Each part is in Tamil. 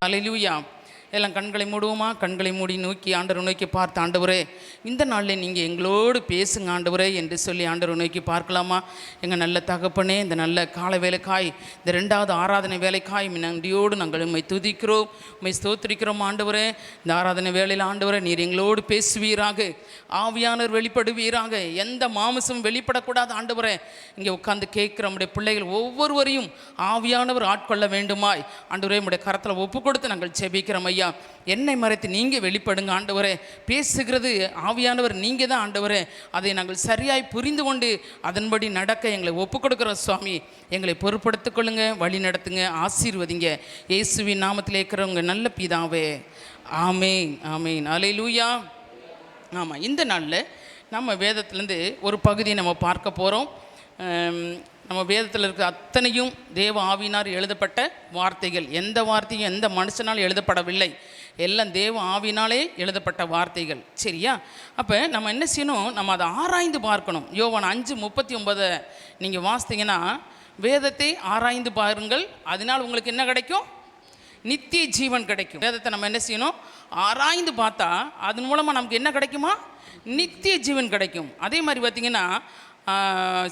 அல்லேலூயா. எல்லாம் கண்களை மூடுவோமா? கண்களை மூடி நோக்கி ஆண்டவர் நோக்கி பார்த்து, ஆண்டவரே இந்த நாளில் நீங்கள் எங்களோடு பேசுங்க ஆண்டவரே என்று சொல்லி ஆண்டவர் நோக்கி பார்க்கலாமா? எங்கள் நல்ல தகப்பனே, இந்த நல்ல கால வேலைக்காய், இந்த 2வது ஆராதனை வேலைக்காய் நன்றியோடு நாங்கள் உம்மை துதிக்கிறோம், உம்மை ஸ்தோத்திரிக்கிறோம் ஆண்டவரே. இந்த ஆராதனை வேலையில் ஆண்டவரே நீர் எங்களோடு பேசுவீராக, ஆவியானவர் வெளிப்படுவீராக, எந்த மாமிசமும் வெளிப்படக்கூடாது ஆண்டவரே. இங்கே உட்கார்ந்து கேட்குற நம்முடைய பிள்ளைகள் ஒவ்வொருவரையும் ஆவியானவர் ஆட்கொள்ள வேண்டுமாய் ஆண்டவரே நம்முடைய கரத்தில் ஒப்பு கொடுத்து நாங்கள் செபிக்கிறோம் ஐயா. என்னை மறைத்து நீங்கள் வெளிப்படுங்க ஆண்டவரே. பேசுகிறது ஆவியானவர் நீங்கள் தான் ஆண்டவரே. அதை நாங்கள் சரியாய் புரிந்து கொண்டு அதன்படி நடக்க எங்களை ஒப்பு கொடுக்குறோம் சுவாமி. எங்களை பொறுப்படுத்திக் கொள்ளுங்க, வழி நடத்துங்க, ஆசீர்வதிங்க. இயேசுவின் நாமத்தில் இருக்கிறவங்க நல்ல பிதாவே, ஆமேன் ஆமேன். அல்லேலூயா. ஆமாம், இந்த நாளில் நம்ம வேதத்துலேருந்து ஒரு பகுதியை நம்ம பார்க்க போகிறோம். நம்ம வேதத்தில் இருக்கிற அத்தனையும் தேவ ஆவியினால் எழுதப்பட்ட வார்த்தைகள். எந்த வார்த்தையும் எந்த மனுஷனால் எழுதப்படவில்லை, எல்லாம் தேவ ஆவியினாலே எழுதப்பட்ட வார்த்தைகள். சரியா? அப்போ நம்ம என்ன செய்யணும்? நம்ம அதை ஆராய்ந்து பார்க்கணும். யோவான் 5:39 நீங்கள் வாசித்தீங்கன்னா, வேதத்தை ஆராய்ந்து பாருங்கள், அதனால் உங்களுக்கு என்ன கிடைக்கும்? நித்திய ஜீவன் கிடைக்கும். வேதத்தை நம்ம என்ன செய்யணும்? ஆராய்ந்து பார்த்தா அதன் மூலமாக நமக்கு என்ன கிடைக்குமா? நித்திய ஜீவன் கிடைக்கும். அதே மாதிரி பார்த்திங்கன்னா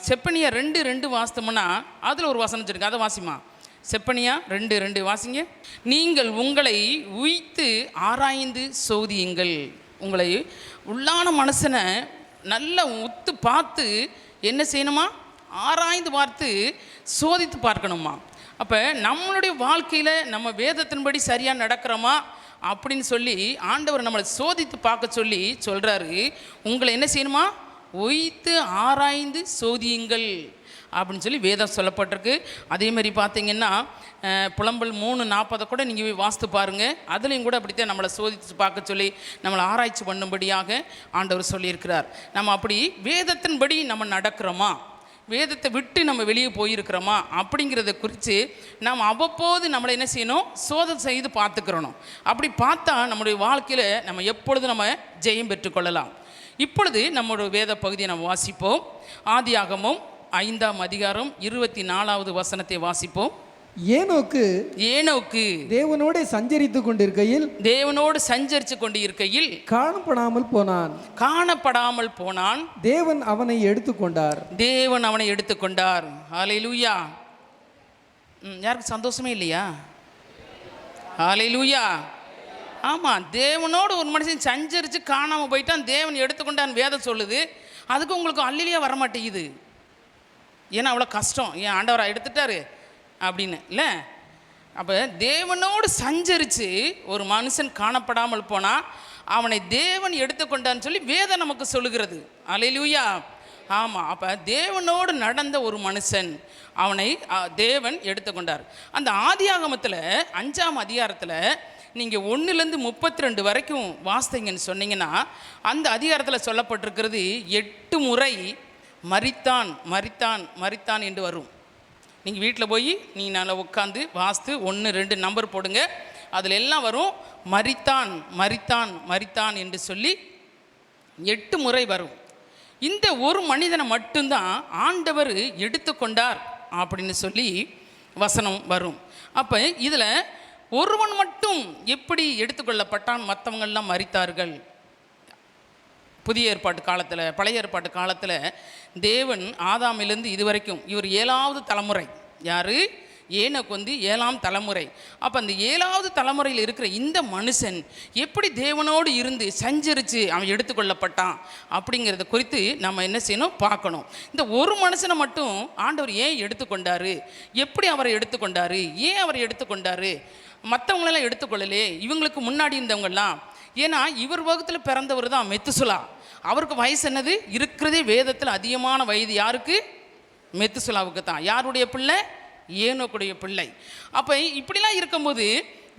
செப்பனியா 2:2 வாசித்தோம்னா அதில் ஒரு வசனம் இருக்கு, அதை வாசிமா. செப்பனியா 2:2 வாசிங்க. நீங்கள் உங்களை உய்த்து ஆராய்ந்து சோதியுங்கள். உங்களை உள்ளான மனுஷனை நல்லா உத்து பார்த்து என்ன செய்யணுமா? ஆராய்ந்து பார்த்து சோதித்து பார்க்கணுமா. அப்போ நம்மளுடைய வாழ்க்கையில் நம்ம வேதத்தின்படி சரியாக நடக்கிறோமா அப்படின்னு சொல்லி ஆண்டவர் நம்மளை சோதித்து பார்க்க சொல்லி சொல்கிறாரு. உங்களை என்ன செய்யணுமா? ஒய்த்து ஆராய்ந்து சோதியுங்கள் அப்படின்னு சொல்லி வேதம் சொல்லப்பட்டிருக்கு. அதே மாதிரி பார்த்தீங்கன்னா புலம்பல் 3:40 கூட நீங்கள் வாஸ்து பாருங்கள். அதுலேயும் கூட அப்படித்தான் நம்மளை சோதித்து பார்க்க சொல்லி நம்மளை ஆராய்ச்சி பண்ணும்படியாக ஆண்டவர் சொல்லியிருக்கிறார். நம்ம அப்படி வேதத்தின்படி நம்ம நடக்கிறோமா, வேதத்தை விட்டு நம்ம வெளியே போயிருக்கிறோமா அப்படிங்கிறத குறித்து நாம் அவ்வப்போது நம்மளை என்ன செய்யணும்? சோதனை செய்து பார்த்துக்கிறணும். அப்படி பார்த்தா நம்முடைய வாழ்க்கையில் நம்ம எப்பொழுதும் நம்ம ஜெயம் பெற்றுக்கொள்ளலாம். இப்பொழுது நம்முடைய வேத பகுதியை நம்ம வாசிப்போம். ஆதியாகமம் 5ஆம் அதிகாரம் 24வது வசனத்தை வாசிப்போம். ஏனோக்கு தேவனோடு சஞ்சரித்து கொண்டிருக்கையில் காணப்படாமல் போனான். தேவன் அவனை எடுத்துக்கொண்டார். ஹல்லேலூயா. யாருக்கு சந்தோஷமே இல்லையா? ஹல்லேலூயா. ஆமாம், தேவனோடு ஒரு மனுஷன் சஞ்சரித்து காணாமல் போயிட்டான், தேவன் எடுத்துக்கொண்டான் வேதம் சொல்லுது. அதுக்கு உங்களுக்கு அல்லிலியா வரமாட்டேங்குது. ஏன்னா அவ்வளோ கஷ்டம், ஏன் ஆண்டவரா எடுத்துட்டாரு அப்படின்னு இல்லை. அப்போ தேவனோடு சஞ்சரித்து ஒரு மனுஷன் காணப்படாமல் போனால் அவனை தேவன் எடுத்துக்கொண்டான்னு சொல்லி வேதம் நமக்கு சொல்லுகிறது. அல்லேலூயா. ஆமாம், அப்போ தேவனோடு நடந்த ஒரு மனுஷன், அவனை தேவன் எடுத்துக்கொண்டார். அந்த ஆதியாகமத்தில் 5ஆம் அதிகாரத்தில் நீங்கள் 1லேருந்து 32 வரைக்கும் வாசித்தீங்கன்னு சொன்னீங்கன்னா, அந்த அதிகாரத்தில் சொல்லப்பட்டிருக்கிறது 8 முறை மரித்தான் மரித்தான் மரித்தான் என்று வரும். நீங்கள் வீட்டில் போய் நீங்கள் நல்லா உட்காந்து வாஸ்து 1, 2 நம்பர் போடுங்க, அதில் எல்லாம் வரும் மரித்தான் மரித்தான் மரித்தான் என்று சொல்லி 8 முறை வரும். இந்த ஒரு மனிதனை மட்டும்தான் ஆண்டவர் எடுத்துக்கொண்டார் அப்படின்னு சொல்லி வசனம் வரும். அப்போ இதில் ஒருவன் மட்டும் எப்படி எடுத்துக்கொள்ளப்பட்டான், மற்றவங்கள்லாம் மரித்தார்கள். புதிய ஏற்பாட்டு காலத்தில், பழைய ஏற்பாட்டு காலத்தில் தேவன் ஆதாமிலிருந்து இதுவரைக்கும் இவர் 7வது தலைமுறை. யார்? ஏனோக்கு 7ஆம் தலைமுறை. அப்போ அந்த 7வது தலைமுறையில் இருக்கிற இந்த மனுஷன் எப்படி தேவனோடு இருந்து சஞ்சரித்து அவன் எடுத்துக்கொள்ளப்பட்டான் அப்படிங்கிறத குறித்து நம்ம என்ன செய்யணும்? பார்க்கணும். இந்த ஒரு மனுஷனை மட்டும் ஆண்டவர் ஏன் எடுத்துக்கொண்டாரு, எப்படி அவரை எடுத்துக்கொண்டாரு, ஏன் அவரை எடுத்துக்கொண்டாரு, மற்றவங்களெல்லாம் எடுத்துக்கொள்ளலே, இவங்களுக்கு முன்னாடி இருந்தவங்கெல்லாம். ஏன்னா இவர் வகுத்தில் பிறந்தவர் தான் மெத்துசுலா. அவருக்கு வயசு என்னது? இருக்கிறதே வேதத்தில் அதிகமான வயது யாருக்கு? மெத்துசுலாவுக்கு தான். யாருடைய பிள்ளை? ஏனோக்குடைய பிள்ளை. அப்போ இப்படிலாம் இருக்கும்போது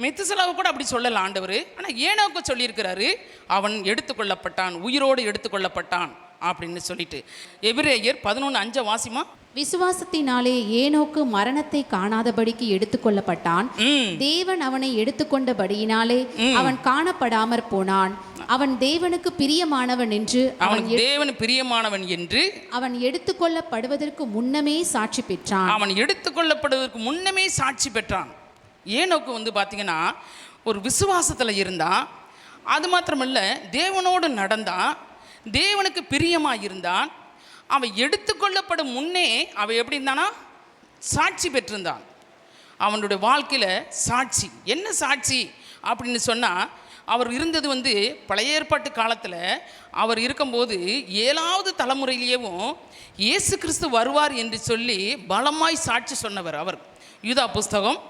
மெத்துசலாவை கூட அப்படி சொல்லலாம் ஆண்டவர். ஆனால் ஏனோக்கு சொல்லியிருக்கிறாரு அவன் எடுத்துக்கொள்ளப்பட்டான், உயிரோடு எடுத்துக்கொள்ளப்பட்டான் அப்படின்னு சொல்லிட்டு. எபிரேயர் 11:5 வாசிமா. விசுவாசத்தினாலே ஏனோக்கு மரணத்தை காணாதபடிக்கு எடுத்துக்கொள்ளப்பட்டான். தேவன் அவனை எடுத்துக்கொண்டபடியினாலே அவன் காணப்படாமற் போனான். அவன் தேவனுக்கு பிரியமானவன் என்று அவன் எடுத்துக்கொள்ளப்படுவதற்கு முன்னமே சாட்சி பெற்றான். அவன் எடுத்துக்கொள்ளப்படுவதற்கு முன்னமே சாட்சி பெற்றான். ஏனோக்கு வந்து பார்த்திங்கன்னா ஒரு விசுவாசத்தில் இருந்தான். அது மாத்திரமல்ல, தேவனோடு நடந்தான், தேவனுக்கு பிரியமாக இருந்தான். அவன் எடுத்துக்கொள்ளப்படும் முன்னே அவன் எப்படி இருந்தானா, சாட்சி பெற்றிருந்தான். அவனுடைய வாழ்க்கையில் சாட்சி, என்ன சாட்சி அப்படின்னு சொன்னால், அவர் இருந்தது வந்து பழைய ஏற்பாட்டு காலத்தில் அவர் இருக்கும்போது 7வது தலைமுறையிலேயும் இயேசு கிறிஸ்து வருவார் என்று சொல்லி பலமாய் சாட்சி சொன்னவர் அவர். யூதா புஸ்தகம்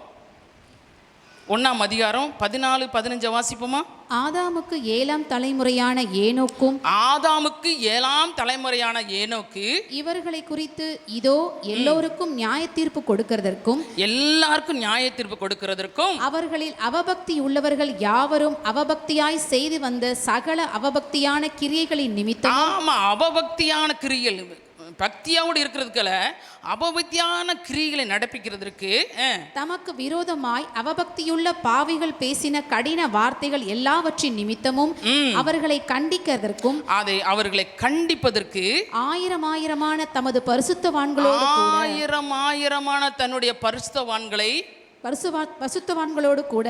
1ஆம் அதிகாரம் 14-15 வாசிப்போமா? ஆதாமுக்கு 7ஆம் தலைமுறையான ஏனோக்கும், ஆதாமுக்கு 7ஆம் தலைமுறையான ஏனோக்கு இவர்களை குறித்து இதோ எல்லோருக்கும் நியாய தீர்ப்பு கொடுக்கிறதற்கும், எல்லாருக்கும் நியாய தீர்ப்பு கொடுக்கிறதற்கும், அவர்களில் அவபக்தி உள்ளவர்கள் யாவரும் அவபக்தியாய் செய்து வந்த சகல அவபக்தியான கிரியைகளின் நிமித்தம், ஆமா, அவபக்தியான கிரியைகள், பக்தியோடு இருக்கிறதுக்குல அபபக்தியான கிரியைகளை நடப்பிக்கிறதுக்கு தமக்கு விரோதமாய் அவபக்தியுள்ள பாவிகள் பேசின கடின வார்த்தைகள் எல்லாவற்றின் நிமித்தமும் அவர்களை கண்டிக்கிறதற்கும், அதை அவர்களை கண்டிப்பதற்கு ஆயிரமான தமது பரிசுத்தவான்களோடு ஆயிரமான தன்னுடைய பரிசுத்தவான்களோடு கூட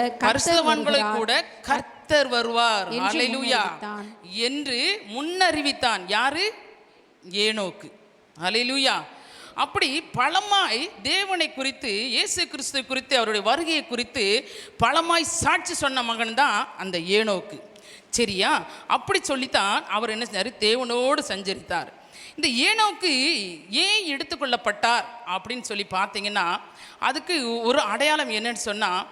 கர்த்தர் வருவார் அல்லேலூயா என்று முன்னறிவித்தான். யாரு? ஏனோக்கு. அல்லேலூயா. அப்படி பலமாய் தேவனை குறித்து, இயேசு கிறிஸ்து குறித்து, அவருடைய வருகையை குறித்து பலமாய் சாட்சி சொன்ன மகன் தான் அந்த ஏனோக்கு. சரியா? அப்படி சொல்லித்தான் அவர் என்ன செஞ்சார்? தேவனோடு சஞ்சரித்தார். இந்த ஏனோக்கு ஏன் எடுத்துக்கொள்ளப்பட்டார் அப்படின்னு சொல்லி பார்த்தீங்கன்னா, அதுக்கு ஒரு அடையாளம் என்னன்னு சொன்னால்,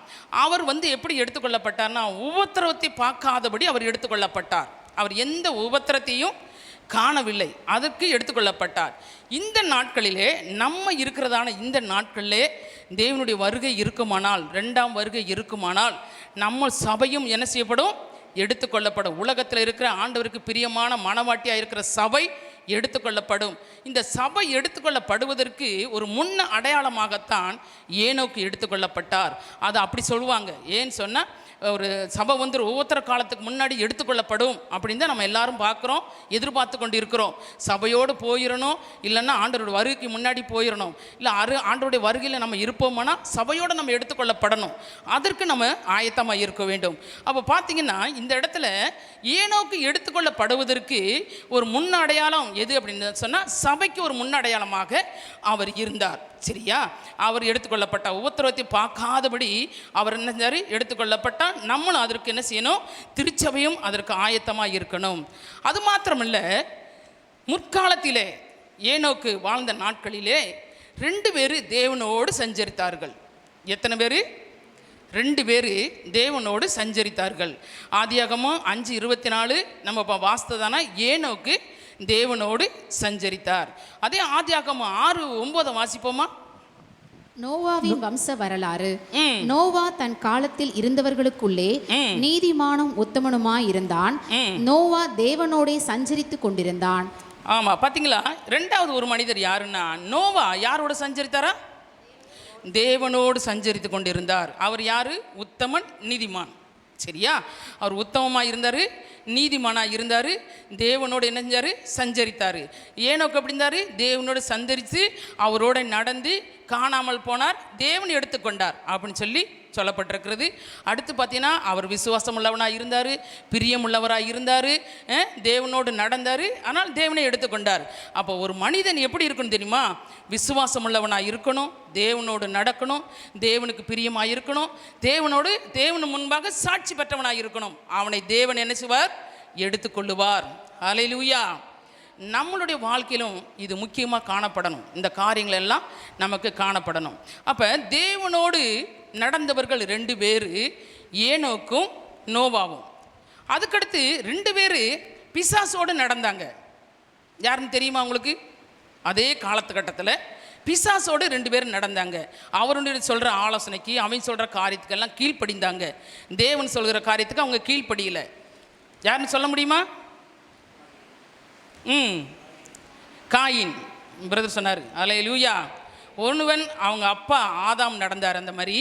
அவர் வந்து எப்படி எடுத்துக்கொள்ளப்பட்டார்னா, உபத்திரவத்தை பார்க்காதபடி அவர் எடுத்துக்கொள்ளப்பட்டார். அவர் எந்த உபத்திரத்தையும் காணவில்லை, அதற்கு எடுத்துக்கொள்ளப்பட்டார். இந்த நாட்களிலே, நம்ம இருக்கிறதான இந்த நாட்களிலே தேவனுடைய வருகை இருக்குமானால், 2ஆம் வருகை இருக்குமானால், நம்ம சபையும் என்ன செய்யப்படும்? எடுத்துக்கொள்ளப்படும். உலகத்தில் இருக்கிற ஆண்டவருக்கு பிரியமான மனவாட்டியாக இருக்கிற சபை எடுத்துக்கொள்ளப்படும். இந்த சபை எடுத்துக்கொள்ளப்படுவதற்கு ஒரு முன்ன அடையாளமாகத்தான் ஏனோக்கு எடுத்துக்கொள்ளப்பட்டார். அதை அப்படி சொல்லுவாங்க. ஏன்னு சொன்னால், ஒரு சபை வந்து ஒவ்வொருத்தர காலத்துக்கு முன்னாடி எடுத்துக்கொள்ளப்படும் அப்படின்னு தான் நம்ம எல்லாரும் பார்க்குறோம், எதிர்பார்த்து கொண்டு இருக்கிறோம். சபையோடு போயிடணும், இல்லைன்னா ஆண்டவருடைய வருகைக்கு முன்னாடி போயிடணும், இல்லை ஆண்டவருடைய வருகையில் நம்ம இருப்போம்னா சபையோடு நம்ம எடுத்துக்கொள்ளப்படணும். அதற்கு நம்ம ஆயத்தமாக இருக்க வேண்டும். அப்போ பார்த்தீங்கன்னா, இந்த இடத்துல ஏனோக்கு எடுத்துக்கொள்ளப்படுவதற்கு ஒரு முன்னடையாளம் எது அப்படின்னு சொன்னால், சபைக்கு ஒரு முன்னடையாளமாக அவர் இருந்தார். சரியா? அவர் எடுத்துக்கொள்ளப்பட்ட உபத்திரவத்தை பார்க்காதபடி அவர் என்ன செஞ்சார்? எடுத்துக்கொள்ளப்பட்டால் நம்மளும் அதற்கு என்ன செய்யணும்? திருச்சபையும் அதற்கு ஆயத்தமாக இருக்கணும். அது மாத்திரமல்ல, முற்காலத்திலே ஏனோக்கு வாழ்ந்த நாட்களிலே 2 பேர் தேவனோடு சஞ்சரித்தார்கள். எத்தனை பேர்? 2 பேர் தேவனோடு சஞ்சரித்தார்கள். ஆதியாகமம் 5:24 நம்ம வாஸ்ததானா ஏனோக்கு தேவனோடு சஞ்சரித்தார். அதே ஆதியாகமம் 6:9 வாசிப்போமா? நோவாவின் வம்ச வரலாறு. நோவா தன் காலத்தில் இருந்தவர்களுக்குள்ளே நீதிமானும் உத்தமனுமாய் இருந்தான். நோவா தேவனோடே சஞ்சரித்து கொண்டிருந்தான். ஆமா, பாத்தீங்களா? 2வது ஒரு மனிதர் யாருன்னா, நோவா யாரோட சஞ்சரித்தாரா? தேவனோடு சஞ்சரித்து கொண்டிருந்தார். அவர் யாரு? உத்தமன், நீதிமான். சரியா? அவர் உத்தமமாக இருந்தார், நீதிமானாக இருந்தார், தேவனோடு என்ன செஞ்சார்? சஞ்சரித்தார். ஏனோக்கு அப்படி இருந்தார்? தேவனோடு சஞ்சரித்து அவரோட நடந்து காணாமல் போனார், தேவன் எடுத்துக்கொண்டார் அப்படின்னு சொல்லி சொல்லப்பட்டிருக்கிறது. அடுத்து பார்த்தீங்கன்னா, அவர் விசுவாசம் உள்ளவனாக இருந்தார், பிரியமுள்ளவராக இருந்தார், தேவனோடு நடந்தார், ஆனால் தேவனை எடுத்துக்கொண்டார். அப்போ ஒரு மனிதன் எப்படி இருக்கணும் தெரியுமா? விசுவாசம் உள்ளவனாக இருக்கணும், தேவனோடு நடக்கணும், தேவனுக்கு பிரியமாக இருக்கணும், தேவன் முன்பாக சாட்சி பெற்றவனாக இருக்கணும். அவனை தேவன் என்ன செய்வார்? எடுத்துக்கொள்ளுவார். அல்லேலூயா. நம்மளுடைய வாழ்க்கையிலும் இது முக்கியமாக காணப்படணும். இந்த காரியங்கள் எல்லாம் நமக்கு காணப்படணும். அப்போ தேவனோடு நடந்தவர்கள் 2 பேர், ஏனோக்கும் நோவாவும். அதுக்கடுத்து 2 பேர் பிசாசோடு நடந்தாங்க. யாருன்னு தெரியுமா உங்களுக்கு? அதே காலத்துக்கட்டத்தில் பிசாசோடு 2 பேர் நடந்தாங்க. அவருடைய சொல்கிற ஆலோசனைக்கு, அவன் சொல்கிற காரியத்துக்கெல்லாம் கீழ்ப்படிந்தாங்க. தேவன் சொல்கிற காரியத்துக்கு அவங்க கீழ்ப்படியலை. யாருன்னு சொல்ல முடியுமா? காயின் பிரதர் சொன்னார். அல்லேலூயா. ஒருவன் அவங்க அப்பா ஆதாம் நடந்தார். அந்த மாதிரி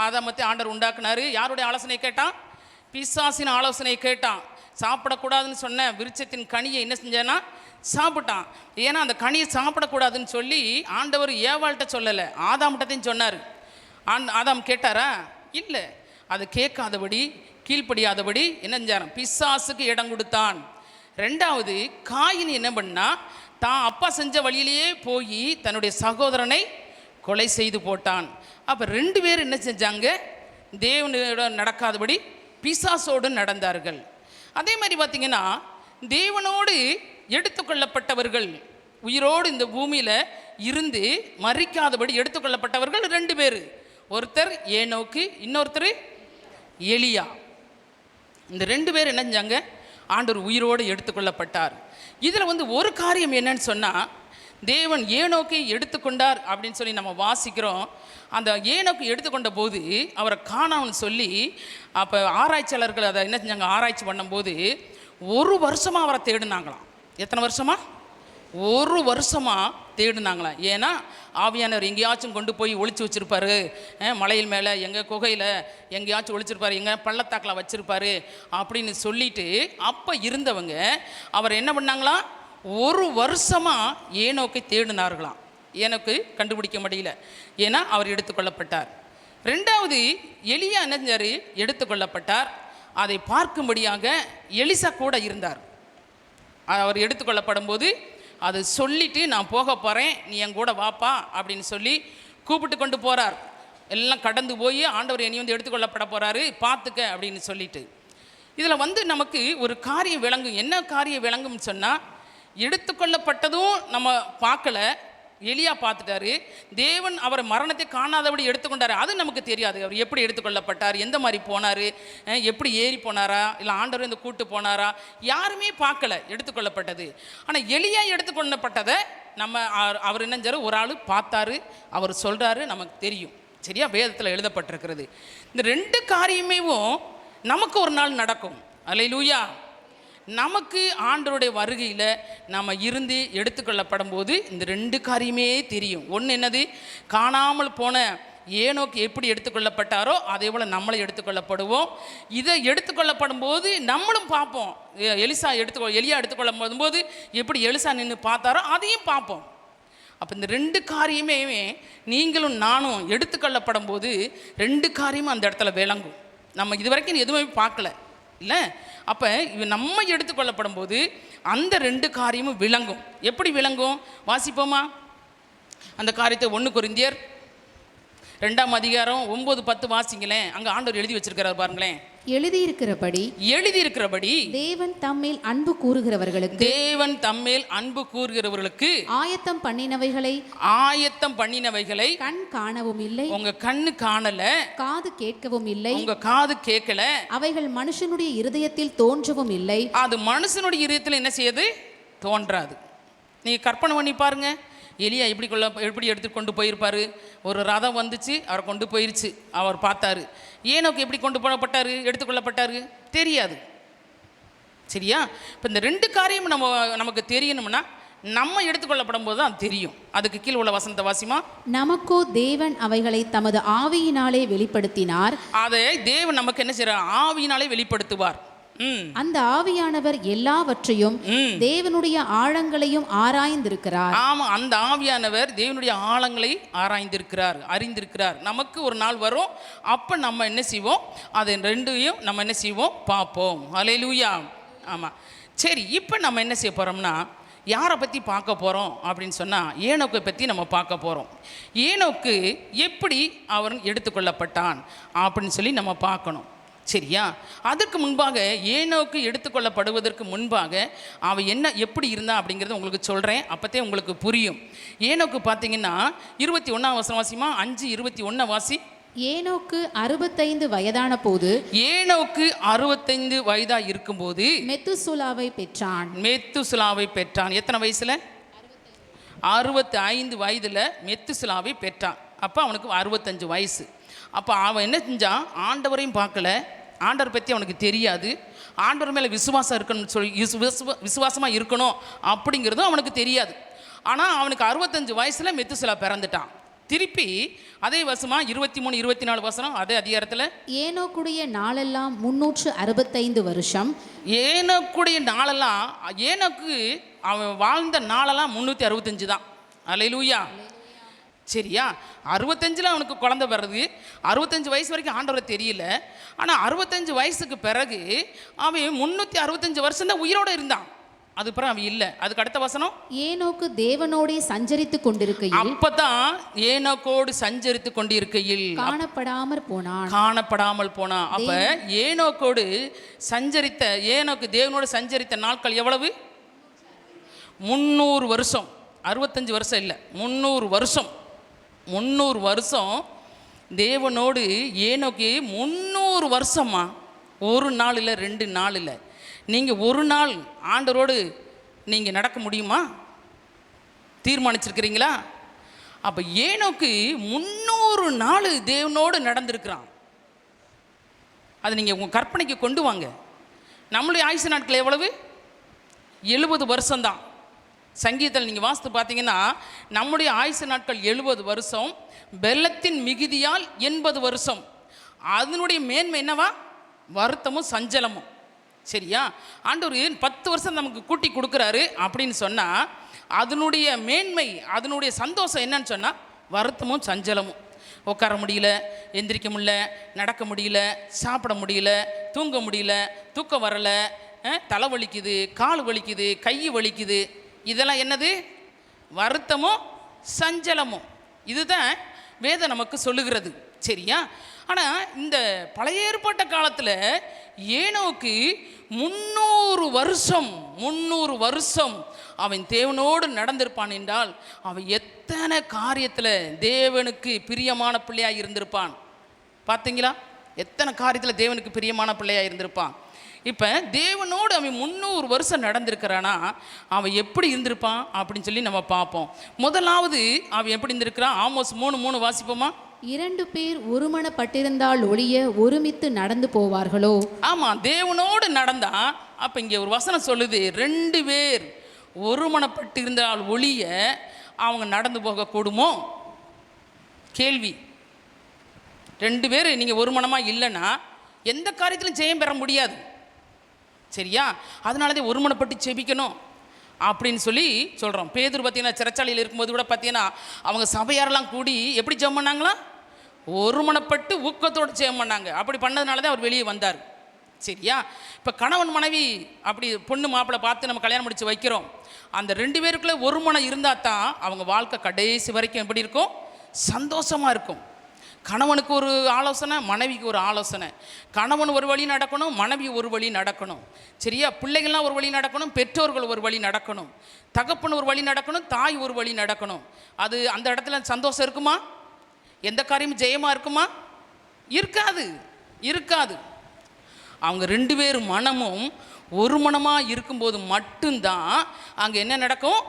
ஆதாமத்தை ஆண்டவர் உண்டாக்குனார். யாருடைய ஆலோசனை கேட்டான்? பிசாசின் ஆலோசனை கேட்டான். சாப்பிடக்கூடாதுன்னு சொன்ன விருட்சத்தின் கனியை என்ன செஞ்சானா? சாப்பிட்டான். ஏன்னா அந்த கனியை சாப்பிடக்கூடாதுன்னு சொல்லி ஆண்டவர் ஏவாள்கிட்ட சொல்லலை, ஆதாம்கிட்டத்தையும் சொன்னார். ஆதாம் கேட்டாரா? இல்லை, அது கேட்காதபடி கீழ்ப்படியாதபடி என்ன செஞ்சாராம், பிசாசுக்கு இடம் கொடுத்தான். ரெண்டாவது, காயின் என்ன பண்ணா, தான் அப்பா செஞ்ச வழியிலேயே போய் தன்னுடைய சகோதரனை கொலை செய்து போட்டான். அப்போ 2 பேர் என்ன செஞ்சாங்க, தேவனோட நடக்காதபடி பிசாசோடு நடந்தார்கள். அதே மாதிரி பார்த்திங்கன்னா, தேவனோடு எடுத்துக்கொள்ளப்பட்டவர்கள், உயிரோடு இந்த பூமியில் இருந்து மறிக்காதபடி எடுத்துக்கொள்ளப்பட்டவர்கள் 2 பேர். ஒருத்தர் ஏனோக்கு, இன்னொருத்தர் எலியா. இந்த 2 பேர் என்ன செஞ்சாங்க, ஆண்டவர் உயிரோடு எடுத்துக்கொள்ளப்பட்டார். இதில் ஒரு காரியம் என்னன்னு சொன்னால், தேவன் ஏனோக்கை எடுத்துக்கொண்டார் அப்படின்னு சொல்லி நம்ம வாசிக்கிறோம். அந்த ஏனோக்கு எடுத்துக்கொண்ட போது அவரை காணாமன்னு சொல்லி அப்போ ஆராய்ச்சியாளர்கள் அதை என்ன செஞ்சாங்க, ஆராய்ச்சி பண்ணும்போது 1 வருஷமாக அவரை தேடினாங்களாம். எத்தனை வருஷமா? 1 வருஷமாக தேடினாங்களாம். ஏன்னா ஆவியானவர் எங்கேயாச்சும் கொண்டு போய் ஒளிச்சு வச்சுருப்பாரு, மலையில் மேலே, எங்கள் குகையில் எங்கேயாச்சும் ஒளிச்சிருப்பாரு, எங்கே பள்ளத்தாக்கில் வச்சுருப்பாரு அப்படின்னு சொல்லிட்டு அப்போ இருந்தவங்க அவர் என்ன பண்ணாங்களாம், 1 வருஷமாக ஏனோக்கை தேடினார்களாம். ஏனோக்கு கண்டுபிடிக்க முடியல, ஏன்னா அவர் எடுத்துக்கொள்ளப்பட்டார். ரெண்டாவது, எலியா என்ன செஞ்சார், எடுத்துக்கொள்ளப்பட்டார். அதை பார்க்கும்படியாக எலிசா கூட இருந்தார். அவர் எடுத்துக்கொள்ளப்படும் போது அதை சொல்லிவிட்டு, நான் போக போகிறேன், நீ என் கூட வாப்பா அப்படின்னு சொல்லி கூப்பிட்டு கொண்டு போகிறார். எல்லாம் கடந்து போய் ஆண்டவர் என்னை எடுத்துக்கொள்ளப்பட போகிறாரு, பார்த்துக்க அப்படின்னு சொல்லிட்டு. இதில் நமக்கு ஒரு காரியம் விளங்கும். என்ன காரியம் விளங்கும்னு சொன்னால், எடுத்துக்கொள்ளப்பட்டதும் நம்ம பார்க்கல, எலியா பார்த்துட்டாரு. தேவன் அவரை மரணத்தை காணாதபடி எடுத்துக்கொண்டார், அது நமக்கு தெரியாது. அவர் எப்படி எடுத்துக்கொள்ளப்பட்டார், எந்த மாதிரி போனார், எப்படி ஏறி போனாரா, இல்லை ஆண்டவர் இந்த கூட்டு போனாரா, யாருமே பார்க்கல எடுத்துக்கொள்ளப்பட்டது. ஆனால் எலியா எடுத்துக்கொள்ளப்பட்டதை நம்ம அவர் என்ன செஞ்சார், ஒரு ஆள் பார்த்தாரு, அவர் சொல்கிறாரு, நமக்கு தெரியும். சரியா, வேதத்தில் எழுதப்பட்டிருக்கிறது. இந்த 2 காரியமேவும் நமக்கு ஒரு நாள் நடக்கும். அல்லேலூயா. நமக்கு ஆண்டவருடைய வருகையில் நம்ம இருந்து எடுத்துக்கொள்ளப்படும் போது இந்த 2 காரியமே தெரியும். ஒன்று என்னது, காணாமல் போன ஏனோக்கு எப்படி எடுத்துக்கொள்ளப்பட்டாரோ அதே போல் நம்மளும் எடுத்துக்கொள்ளப்படுவோம். இதை எடுத்துக்கொள்ளப்படும் போது நம்மளும் பார்ப்போம். எலியா எடுத்துக்கொள்ளும் போது எப்படி எலிசா நின்று பார்த்தாரோ அதையும் பார்ப்போம். அப்போ இந்த 2 காரியமே நீங்களும் நானும் எடுத்துக்கொள்ளப்படும் போது 2 காரியமும் அந்த இடத்துல விளங்கும். நம்ம இது வரைக்கும் எதுவுமே பார்க்கல இல்லை. அப்போ நம்ம எடுத்துக்கொள்ளப்படும் போது அந்த 2 காரியமும் விளங்கும். எப்படி விளங்கும், வாசிப்போமா அந்த காரியத்தை? 1 கொரிந்தியர் 2ஆம் அதிகாரம் 9-10 வாசிங்களேன். அங்கே ஆண்டவர் எழுதி வச்சிருக்கிறார் பாருங்களேன். எழுதியிருக்கிறபடி தேவன் தம்மேல் அன்பு கூறுகிறவர்களுக்கு ஆயத்தம் பண்ணினவைகளை கண் காணவும் இல்லை, உங்க கண்ணு காணல, காது கேட்கவும் இல்லை, உங்க காது கேட்கல, அவைகள் மனுஷனுடைய இருதயத்தில் தோன்றவும் இல்லை. அது மனுஷனுடைய இருதயத்தில் என்ன செய்யுது, தோன்றாது. நீங்க கற்பனை பண்ணி பாருங்க, எலியா எப்படி எடுத்துக்கொண்டு போயிருப்பாரு. ஒரு ரதம் வந்துச்சு, அவரை கொண்டு போயிருச்சு, அவர் பார்த்தாரு. ஏனோக்கு எப்படி கொண்டு போகப்பட்டார், எடுத்துக்கொள்ளப்பட்டார், தெரியாது. சரியா? இப்போ இந்த 2 காரியம் நமக்கு தெரியணும்னா நம்ம எடுத்துக்கொள்ளப்படும் போது தான் தெரியும். அதுக்கு கீழே உள்ள வசனத்தை வாசிமா. நமக்கோ தேவன் அவைகளை தமது ஆவியினாலே வெளிப்படுத்தினார். அதை தேவன் நமக்கு என்ன செய்றார், ஆவியினாலே வெளிப்படுத்துவார். அந்த ஆவியானவர் எல்லாவற்றையும் தேவனுடைய ஆழங்களையும் ஆராய்ந்திருக்கிறார். ஆமா, அந்த ஆவியானவர் தேவனுடைய ஆழங்களை ஆராய்ந்திருக்கிறார், அறிந்திருக்கிறார். நமக்கு ஒரு நாள் வரும், அப்ப நம்ம என்ன செய்வோம், அதை 2ஐயும் நம்ம என்ன செய்வோம், பார்ப்போம். அல்லேலூயா. ஆமா, சரி. இப்போ நம்ம என்ன செய்ய போறோம்னா, யாரை பற்றி பார்க்க போகிறோம் அப்படின்னு சொன்னால், ஏனோக்கை பற்றி நம்ம பார்க்க போகிறோம். ஏனோக்கு எப்படி அவன் எடுத்துக்கொள்ளப்பட்டான் அப்படின்னு சொல்லி நம்ம பார்க்கணும். சரியா? அதற்கு முன்பாக, ஏனோக்கு எடுத்துக்கொள்ளப்படுவதற்கு முன்பாக அவன் எப்படி இருந்தான் அப்படிங்கிறத உங்களுக்கு சொல்கிறேன், அப்போத்தே உங்களுக்கு புரியும். ஏனோக்கு பார்த்தீங்கன்னா 21ஆம் வசனம் வாசிமா. 5:21 வாசி. ஏனோக்கு 65 வயதான போது, ஏனோக்கு 65 வயதா இருக்கும்போது மெத்துசுலாவை பெற்றான். எத்தனை வயசுல? 65 வயதில் மெத்துசுலாவை பெற்றான். அப்போ அவனுக்கு 65 வயசு. அப்போ அவன் என்ன செஞ்சான், ஆண்டவரையும் பார்க்கல, ஆண்டவர் பற்றி அவனுக்கு தெரியாது, ஆண்டவர் மேலே விசுவாசம் இருக்கணும்னு சொல்லி விசுவாசமாக இருக்கணும் அப்படிங்கிறதும் அவனுக்கு தெரியாது. ஆனால் அவனுக்கு 65 வயசில் மெத்துசுலா பிறந்துட்டான். திருப்பி அதே வசமா 23-24 வசனம் அதே அதிகாரத்தில், ஏனோக்குடைய நாளெல்லாம் 365 வருஷம். ஏனோக்குடைய நாளெல்லாம், ஏனோக்கு அவன் வாழ்ந்த நாளெல்லாம் 365 தான். அல்லேலூயா. சரியா? 65 அவனுக்கு குழந்தை பிறகு 65 வயசு வரைக்கும் ஆண்டவரை தெரியல. ஆனால் 65 வயசுக்கு பிறகு அவன் 365 வருஷம் தான் உயிரோடு இருந்தான். அது பிறகு அவன் இல்லை. அதுக்கு அடுத்த வசனம், ஏனோக்கு தேவனோடே சஞ்சரித்து கொண்டிருக்கையில், அப்பதான் ஏனோக்கோடு சஞ்சரித்து கொண்டிருக்கையில் காணப்படாமல் போனான். அப்ப ஏனோக்கோடு ஏனோக்கு தேவனோடு சஞ்சரித்த நாட்கள் எவ்வளவு? 300 வருஷம். 65 வருஷம் இல்லை, 300 வருஷம். 300 வருஷம் தேவனோடு ஏனோக்கு 300 வருஷமா. ஒரு நாள் இல்லை, 2 நாள் இல்லை. நீங்கள் ஒரு நாள் ஆண்டவரோடு நீங்கள் நடக்க முடியுமா? தீர்மானிச்சிருக்கிறீங்களா? அப்போ ஏனோக்கு 300 நாள் தேவனோடு நடந்திருக்கிறான். அது நீங்கள் உங்கள் கற்பனைக்கு கொண்டு வாங்க. நம்மளுடைய ஆயுசு நாட்கள் எவ்வளவு? 70 வருஷம்தான். சங்கீதத்தில் நீங்கள் வாசித்து பார்த்தீங்கன்னா நம்முடைய ஆயுசு நாட்கள் 70 வருஷம். பெல்லத்தின் மிகுதியால் 80 வருஷம். அதனுடைய மேன்மை என்னவா? வருத்தமும் சஞ்சலமும். சரியா? ஆண்டவர் 10 வருஷம் நமக்கு கூட்டி கொடுக்குறாரு அப்படின்னு சொன்னால் அதனுடைய மேன்மை, அதனுடைய சந்தோஷம் என்னன்னு சொன்னால் வருத்தமும் சஞ்சலமும். உட்கார முடியல, எந்திரிக்க முடியல, நடக்க முடியல, சாப்பிட முடியல, தூங்க முடியல, தூக்கம் வரலை, தலை வலிக்குது, கால் வலிக்குது, கை வலிக்குது. இதெல்லாம் என்னது? வருத்தமும் சஞ்சலமும். இதுதான் வேதம் நமக்கு சொல்லுகிறது. சரியா? ஆனால் இந்த பழைய ஏற்பாட்ட காலத்தில் ஏனோக்கு 300 வருஷம் அவன் தேவனோடு நடந்திருப்பான் என்றால் அவன் எத்தனை காரியத்தில் தேவனுக்கு பிரியமான பிள்ளையாக இருந்திருப்பான். பார்த்தீங்களா? எத்தனை காரியத்தில் தேவனுக்கு பிரியமான பிள்ளையாக இருந்திருப்பான். இப்போ தேவனோடு அவன் 300 வருஷம் நடந்திருக்கிறானா அவன் எப்படி இருந்திருப்பான் அப்படின்னு சொல்லி நம்ம பார்ப்போம். முதலாவது அவன் எப்படி இருந்திருக்கிறான்? ஆமோஸ் 3:3 வாசிப்போமா? 2 பேர் ஒருமனப்பட்டிருந்தால் ஒழிய ஒருமித்து நடந்து போவார்களோ? ஆமாம், தேவனோடு நடந்தா. அப்போ இங்கே ஒரு வசனம் சொல்லுது, 2 பேர் ஒருமனப்பட்டிருந்தால் ஒழிய அவங்க நடந்து போகக்கூடுமோ? கேள்வி. 2 பேர் நீங்கள் ஒருமனமாக இல்லைன்னா எந்த காரியத்திலும் ஜெயம் பெற முடியாது. சரியா? அதனாலதான் ஒருமனப்பட்டு செபிக்கணும் அப்படின்னு சொல்லி சொல்கிறோம். பேதுரு பார்த்தீங்கன்னா சிறைச்சாலையில் இருக்கும்போது கூட பார்த்தீங்கன்னா அவங்க சபையாரெல்லாம் கூடி எப்படி ஜெபம் பண்ணாங்களா? ஒருமனப்பட்டு ஊக்கத்தோடு ஜெபம் பண்ணாங்க. அப்படி பண்ணதுனால தான் அவர் வெளியே வந்தார். சரியா? இப்போ கணவன் மனைவி அப்படி பொண்ணு மாப்பிள்ளை பார்த்து நம்ம கல்யாணம் முடித்து வைக்கிறோம். அந்த 2 பேருக்குள்ளே ஒரு மனம் இருந்தால் தான் அவங்க வாழ்க்கை கடைசி வரைக்கும் எப்படி இருக்கும்? சந்தோஷமாக இருக்கும். கணவனுக்கு ஒரு ஆலோசனை, மனைவிக்கு ஒரு ஆலோசனை. கணவன் ஒரு வழி நடக்கணும், மனைவி ஒரு வழி நடக்கணும். சரியா? பிள்ளைகள்லாம் ஒரு வழி நடக்கணும், பெற்றோர்கள் ஒரு வழி நடக்கணும், தகப்பன் ஒரு வழி நடக்கணும், தாய் ஒரு வழி நடக்கணும். அது அந்த இடத்துல சந்தோஷம் இருக்குமா? எந்த காரியமும் ஜெயமாக இருக்குமா? இருக்காது. அவங்க 2 பேர் மனமும் ஒரு மனமாக இருக்கும்போது மட்டும்தான் அங்கே என்ன நடக்கும்?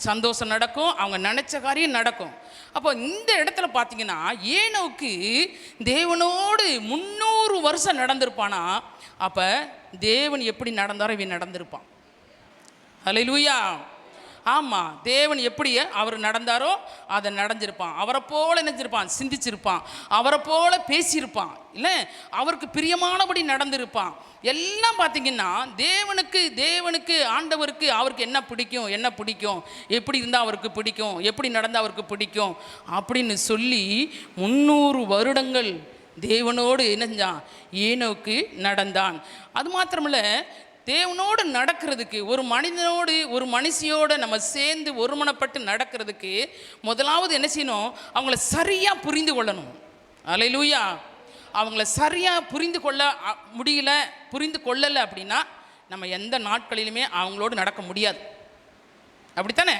சந்தோஷம் நடக்கும், அவங்க நினச்ச காரியம் நடக்கும். அப்போ இந்த இடத்துல பார்த்தீங்கன்னா ஏனோக்கு தேவனோடு 300 வருஷம் நடந்திருப்பானா. அப்போ தேவன் எப்படி நடந்தாரோ இவன் நடந்திருப்பான். அல்லேலூயா. ஆமாம், தேவன் எப்படி அவர் நடந்தாரோ அதை நடந்திருப்பான். அவரை போல நினைச்சிருப்பான், சிந்திச்சிருப்பான், அவரை போல பேசியிருப்பான், இல்லை அவருக்கு பிரியமானபடி நடந்திருப்பான். எல்லாம் பார்த்தீங்கன்னா தேவனுக்கு ஆண்டவருக்கு அவருக்கு என்ன பிடிக்கும், எப்படி இருந்தால் அவருக்கு பிடிக்கும், எப்படி நடந்தால் அவருக்கு பிடிக்கும் அப்படின்னு சொல்லி 300 வருடங்கள் தேவனோடு இணைஞ்சான். ஏனோக்கு நடந்தான். அது மாத்திரமில்ல, தேவனோடு நடக்கிறதுக்கு, ஒரு மனிதனோடு ஒரு மனுஷியோடு நம்ம சேர்ந்து ஒருமனப்பட்டு நடக்கிறதுக்கு முதலாவது என்ன செய்யணும்? அவங்கள சரியாக புரிந்து கொள்ளணும். அல்லேலூயா. அவங்கள சரியாக புரிந்து கொள்ளலை அப்படின்னா நம்ம எந்த நாட்களிலுமே அவங்களோடு நடக்க முடியாது. அப்படித்தானே?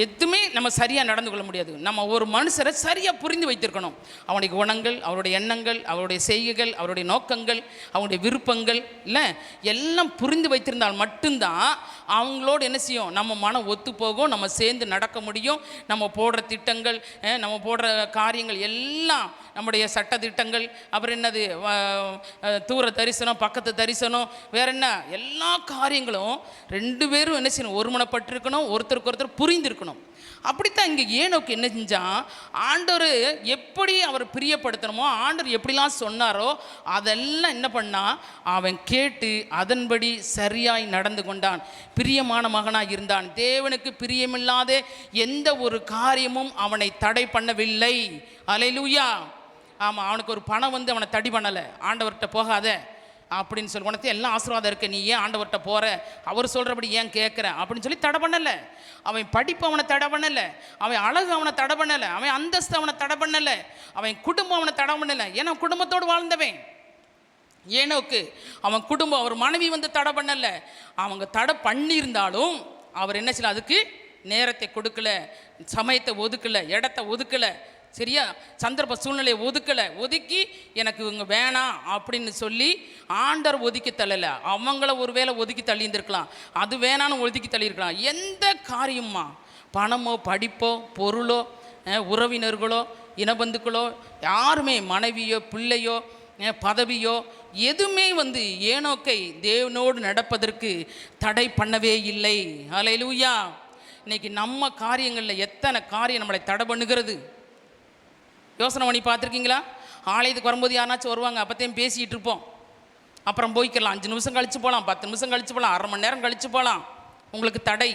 எதுவுமே நம்ம சரியாக நடந்து கொள்ள முடியாது. நம்ம ஒரு மனுஷரை சரியாக புரிந்து வைத்திருக்கணும். அவனுடைய குணங்கள், அவருடைய எண்ணங்கள், அவருடைய செய்கைகள், அவருடைய நோக்கங்கள், அவருடைய விருப்பங்கள், இல்லை எல்லாம் புரிந்து வைத்திருந்தால் மட்டும்தான் அவங்களோடு என்ன செய்யும்? நம்ம மனம் ஒத்து போகும், நம்ம சேர்ந்து நடக்க முடியும். நம்ம போடுற திட்டங்கள், நம்ம போடுற காரியங்கள் எல்லாம், நம்முடைய சட்ட திட்டங்கள், அப்புறம் என்னது தூர தரிசனம், பக்கத்து தரிசனம், வேற என்ன எல்லா காரியங்களும் 2 பேரும் என்ன செய்யணும்? ஒருமனப்பட்டிருக்கணும், ஒருத்தருக்கு ஒருத்தர் புரிந்திருக்கணும். இருக்கணும். அப்படித்தான் இங்கே ஏனோக்கு என்ன செஞ்சான், ஆண்டவர் எப்படி அவர் பிரியப்படுத்தணுமோ, ஆண்டவர் எப்படிலாம் சொன்னாரோ அதெல்லாம் என்ன பண்ணான், அவன் கேட்டு அதன்படி சரியாய் நடந்து கொண்டான். பிரியமான மகனாக இருந்தான். தேவனுக்கு பிரியமில்லாத எந்த ஒரு காரியமும் அவனை தடை பண்ணவில்லை. அல்லேலூயா. ஆமாம், அவனுக்கு ஒரு பணம் வந்து அவனை தடை பண்ணலை. ஆண்டவர்கிட்ட போகாத அப்படின்னு சொல்லி, உனக்கு எல்லாம் ஆசீர்வாதம் இருக்க, நீ ஏன் ஆண்டவர்கிட்ட போகிற, அவர் சொல்கிறபடி ஏன் கேட்குற அப்படின்னு சொல்லி தடை பண்ணலை. அவன் படிப்பு அவனை தடை பண்ணலை, அவன் அழகு அவனை தடை பண்ணலை, அவன் அந்தஸ்து அவனை தடை பண்ணலை, அவன் குடும்பம் அவனை தடை பண்ணலை. ஏன்னா குடும்பத்தோடு வாழ்ந்தவன் ஏனோக்கு. அவன் குடும்பம், அவர் மனைவி வந்து தடை பண்ணலை. அவங்க தடை பண்ணியிருந்தாலும் அவர் என்ன செய்யல, அதுக்கு நேரத்தை கொடுக்கல, சமயத்தை ஒதுக்கலை, இடத்த ஒதுக்கலை, சரியா, சந்தர்ப்ப சூழ்நிலையை ஒதுக்கி எனக்கு இவங்க வேணாம் அப்படின்னு சொல்லி ஆண்டவர் ஒதுக்கி தள்ளலை. அவங்கள ஒரு வேளை ஒதுக்கி தள்ளி இருந்திருக்கலாம், அது வேணான்னு ஒதுக்கி தள்ளியிருக்கலாம். எந்த காரியமா, பணமோ படிப்போ பொருளோ உறவினர்களோ இனபந்துக்களோ யாருமே, மனைவியோ பிள்ளையோ பதவியோ எதுவுமே வந்து ஏனோக்கை தேவனோடு நடப்பதற்கு தடை பண்ணவே இல்லை. அல்லேலூயா. இன்னைக்கு நம்ம காரியங்களில் எத்தனை காரியம் நம்மளை தடை பண்ணுகிறது யோசனை பண்ணி பார்த்துருக்கீங்களா? ஆலயத்துக்கு வரும்போது யாராச்சும் வருவாங்க, அப்போத்தையும் பேசிகிட்டு இருப்போம், அப்புறம் போய்க்கலாம். 5 நிமிஷம் கழித்து போகலாம், 10 நிமிஷம் கழித்து போகலாம், அரை மணி நேரம் கழித்து போகலாம். உங்களுக்கு தடை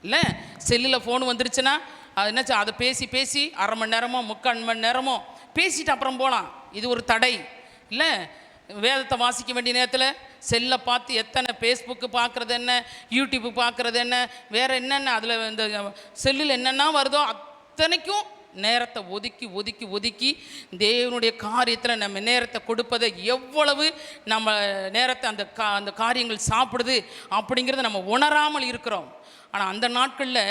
இல்லை? செல்லில் ஃபோன் வந்துருச்சுன்னா அது என்னாச்சு, அதை பேசி அரை மணி நேரமோ 3/4 மணி நேரமோ பேசிட்டு அப்புறம் போகலாம். இது ஒரு தடை இல்லை? வேதத்தை வாசிக்க வேண்டிய நேரத்தில் செல்லை பார்த்து எத்தனை ஃபேஸ்புக்கு பார்க்குறது என்ன, யூடியூப்பு பார்க்குறது என்ன, வேறு என்னென்ன அதில் இந்த செல்லில் என்னென்னா வருதோ அத்தனைக்கும் நேரத்தை ஒதுக்கி தேவனுடைய காரியத்தில் நம்ம நேரத்தை கொடுப்பதை, எவ்வளவு நம்ம நேரத்தை அந்த காரியங்கள் சாப்பிடுது அப்படிங்கிறத நம்ம உணராமல் இருக்கிறோம். ஆனால் அந்த நாட்களில்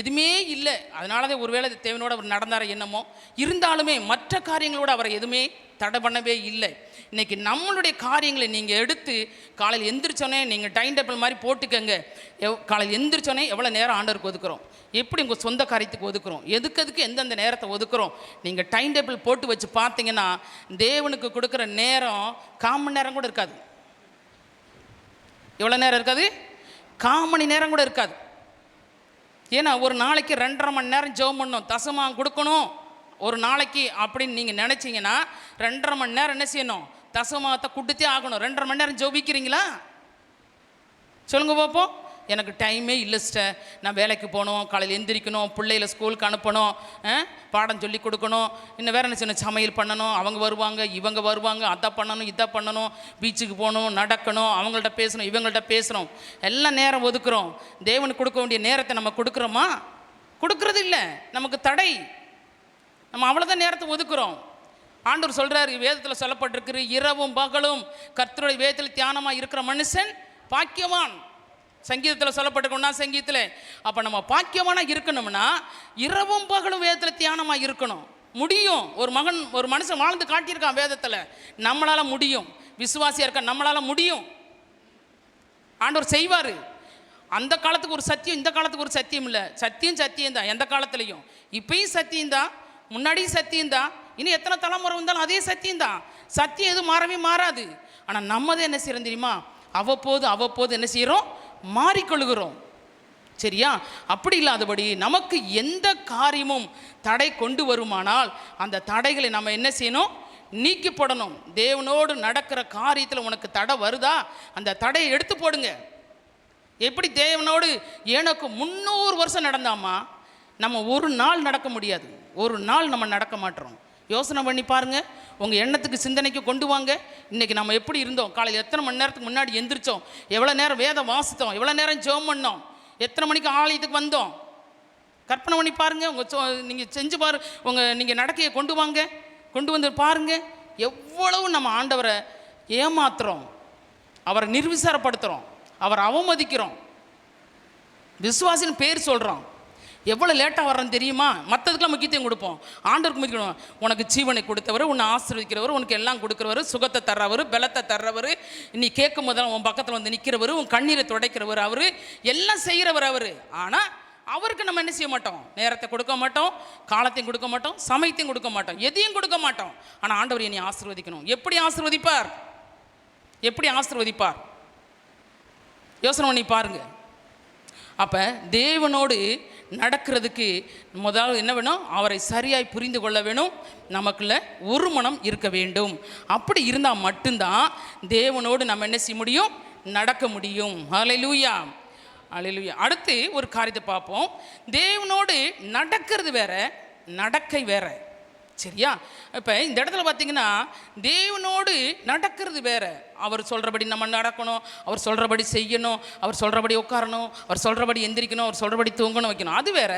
எதுவுமே இல்லை. அதனால தான் ஒருவேளை தேவனோடு அவர் நடந்தார என்னமோ, இருந்தாலுமே மற்ற காரியங்களோட அவரை எதுவுமே தடை பண்ணவே இல்லை. இன்றைக்கி நம்மளுடைய காரியங்களை நீங்கள் எடுத்து காலையில் எந்திரிச்சோன்னே நீங்கள் டைம் டேபிள் மாதிரி போட்டுக்கங்க. காலையில் எந்திரிச்சோன்னே எவ்வளோ நேரம் ஆண்டவருக்கு ஒதுக்குறோம், எப்படி உங்கள் சொந்த காரியத்துக்கு ஒதுக்குறோம், எதுக்கு எந்தெந்த நேரத்தை ஒதுக்குறோம், நீங்கள் டைம் டேபிள் போட்டு வச்சு பார்த்தீங்கன்னா தேவனுக்கு கொடுக்குற நேரம் 1/4 மணி நேரம் கூட இருக்காது. எவ்வளோ நேரம் இருக்காது? 1/4 மணி நேரம் கூட இருக்காது. ஏன்னா ஒரு நாளைக்கு 2.5 மணி நேரம் ஜெபம் பண்ணணும், தசமாக கொடுக்கணும் ஒரு நாளைக்கு அப்படின்னு நீங்கள் நினச்சிங்கன்னா 2.5 மணி நேரம் என்ன செய்யணும், தசமாகத்தை கொடுத்தே ஆகணும். 2.5 மணி நேரம் ஜெபிக்கிறீங்களா? சொல்லுங்க பார்ப்போம். எனக்கு டைமே இல்லை சிஸ்டர், நான் வேலைக்கு போகணும், காலையில் எந்திரிக்கணும், பிள்ளைகளை ஸ்கூலுக்கு அனுப்பணும், பாடம் சொல்லி கொடுக்கணும், இன்னும் வேறு என்ன செய்யணும், சமையல் பண்ணணும், அவங்க வருவாங்க இவங்க வருவாங்க, அதை பண்ணணும் இதை பண்ணணும், பீச்சுக்கு போகணும், நடக்கணும், அவங்கள்ட்ட பேசணும் இவங்கள்ட்ட பேசணும், எல்லாம் நேரம் ஒதுக்குறோம். தேவனுக்கு கொடுக்க வேண்டிய நேரத்தை நம்ம கொடுக்குறோமா? கொடுக்கறது இல்லை. நமக்கு தடை. நம்ம அவ்வளோதான் நேரத்தை ஒதுக்குறோம். ஆண்டவர் சொல்கிறார், வேதத்தில் சொல்லப்பட்டிருக்கிற இரவும் பகலும் கர்த்தருடைய வேதத்தில் தியானமாக இருக்கிற மனுஷன் பாக்கியவான். சங்கீதத்தில் சொல்லப்பட்டிருக்கோம்னா சங்கீதத்தில். அப்போ நம்ம பாக்கியவானாக இருக்கணும்னா இரவும் பகலும் வேதத்தில் தியானமாக இருக்கணும். முடியும். ஒரு மனுஷன் வாழ்ந்து காட்டியிருக்கான் வேதத்தில், நம்மளால் முடியும். விசுவாசியாக இருக்க நம்மளால் முடியும். ஆண்டவர் செய்வார். அந்த காலத்துக்கு ஒரு சத்தியம், இந்த காலத்துக்கு ஒரு சத்தியம் இல்லை. சத்தியம் தான் எந்த காலத்துலையும். இப்பயும் சத்தியம்தான், முன்னாடியும் சத்தியம்தான், இன்னும் எத்தனை தலைமுறை வந்தாலும் அதே சத்தியம்தான். சத்தியம் எதுவும் மாறவே மாறாது. ஆனால் நம்மதான் என்ன செய்யறோம் தெரியுமா, அவ்வப்போது என்ன செய்கிறோம், மாறிக்கொள்கிறோம். சரியா? அப்படி இல்லாதபடி நமக்கு எந்த காரியமும் தடை கொண்டு வருமானால் அந்த தடைகளை நம்ம என்ன செய்யணும், நீக்கி போடணும். தேவனோடு நடக்கிற காரியத்தில் உனக்கு தடை வருதா, அந்த தடையை எடுத்து போடுங்க. எப்படி தேவனோடு எனக்கு 300 வருஷம் நடந்தாமா, நம்ம ஒரு நாள் நடக்க முடியாது. ஒரு நாள் நம்ம நடக்க மாட்டோம். யோசனை பண்ணி பாருங்கள். உங்கள் எண்ணத்துக்கு சிந்தனைக்கு கொண்டு வாங்க. இன்றைக்கி நம்ம எப்படி இருந்தோம், காலையில் எத்தனை மணி நேரத்துக்கு முன்னாடி எந்திரிச்சோம், எவ்வளோ நேரம் வேதம் வாசித்தோம், எவ்வளோ நேரம் ஜெபம் பண்ணோம், எத்தனை மணிக்கு ஆலயத்துக்கு வந்தோம். கற்பனை பண்ணி பாருங்கள். நீங்கள் செஞ்சு நீங்கள் நடக்கையை கொண்டு வாங்க, கொண்டு வந்து பாருங்கள். எவ்வளவு நம்ம ஆண்டவரை ஏமாத்துறோம், அவரை நிர்விசாரப்படுத்துகிறோம், அவரை அவமதிக்கிறோம், விசுவாசின்னு பேர் சொல்கிறோம். எவ்வளோ லேட்டாக வர்றோன்னு தெரியுமா? மற்றதுக்கெல்லாம் முக்கியத்துவம் கொடுப்போம், ஆண்டவருக்கு முக்கியம். உனக்கு ஜீவனை கொடுத்தவர், உன்னை ஆசீர்வதிக்கிறவர், உனக்கு எல்லாம் கொடுக்குறவர், சுகத்தை தர்றவர், பலத்தை தர்றவர், நீ கேட்கும் போதெல்லாம் உன் பக்கத்தில் வந்து நிற்கிறவர், உன் கண்ணீரை துடைக்கிறவர், அவர் எல்லாம் செய்கிறவர் அவர். ஆனால் அவருக்கு நம்ம என்ன செய்ய மாட்டோம், நேரத்தை கொடுக்க மாட்டோம், காலத்தையும் கொடுக்க மாட்டோம், சமயத்தையும் கொடுக்க மாட்டோம், எதையும் கொடுக்க மாட்டோம். ஆனால் ஆண்டவர் என்னை ஆசீர்வதிக்கணும். எப்படி ஆசீர்வதிப்பார்? எப்படி ஆசீர்வதிப்பார்? யோசனை பண்ணி பாருங்க. அப்போ தேவனோடு நடக்கிறதுக்கு முதல்ல என்ன வேணும்? அவரை சரியாய் புரிந்து கொள்ள வேணும். நமக்குள்ள ஒரு மனம் இருக்க வேண்டும். அப்படி இருந்தால் மட்டும்தான் தேவனோடு நம்ம என்ன செய்ய முடியும்? நடக்க முடியும். ஹல்லேலூயா, ஹல்லேலூயா. அடுத்து ஒரு காரியத்தை பார்ப்போம். தேவனோடு நடக்கிறது வேற, நடக்கை வேற. சரியா? இப்போ இந்த இடத்துல பார்த்தீங்கன்னா தேவனோடு நடக்கிறது வேற. அவர் சொல்கிறபடி நம்ம நடக்கணும், அவர் சொல்கிறபடி செய்யணும், அவர் சொல்கிறபடி உட்காரணும், அவர் சொல்கிறபடி எந்திரிக்கணும், அவர் சொல்கிறபடி தூங்கணும், வைக்கணும். அது வேற.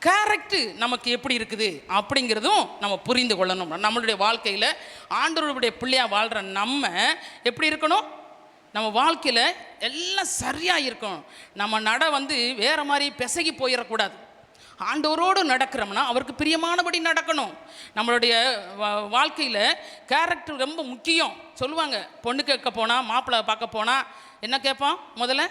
கேரக்டு நமக்கு எப்படி இருக்குது அப்படிங்கிறதும் நம்ம புரிந்து கொள்ளணும். நம்மளுடைய வாழ்க்கையில் ஆண்டவருடைய பிள்ளையாக வாழ்கிற நம்ம எப்படி இருக்கணும்? நம்ம வாழ்க்கையில் எல்லாம் சரியாக இருக்கணும். நம்ம நட வேறு மாதிரி பிசகி போயிடக்கூடாது. ஆண்டவரோடு நடக்கிறோம்னா அவருக்கு பிரியமானபடி நடக்கணும். நம்மளுடைய வாழ்க்கையில் கேரக்டர் ரொம்ப முக்கியம். சொல்லுவாங்க, பொண்ணு கேட்க போனால், மாப்பிள்ளை பார்க்க போனால் என்ன கேட்போம்? முதல்ல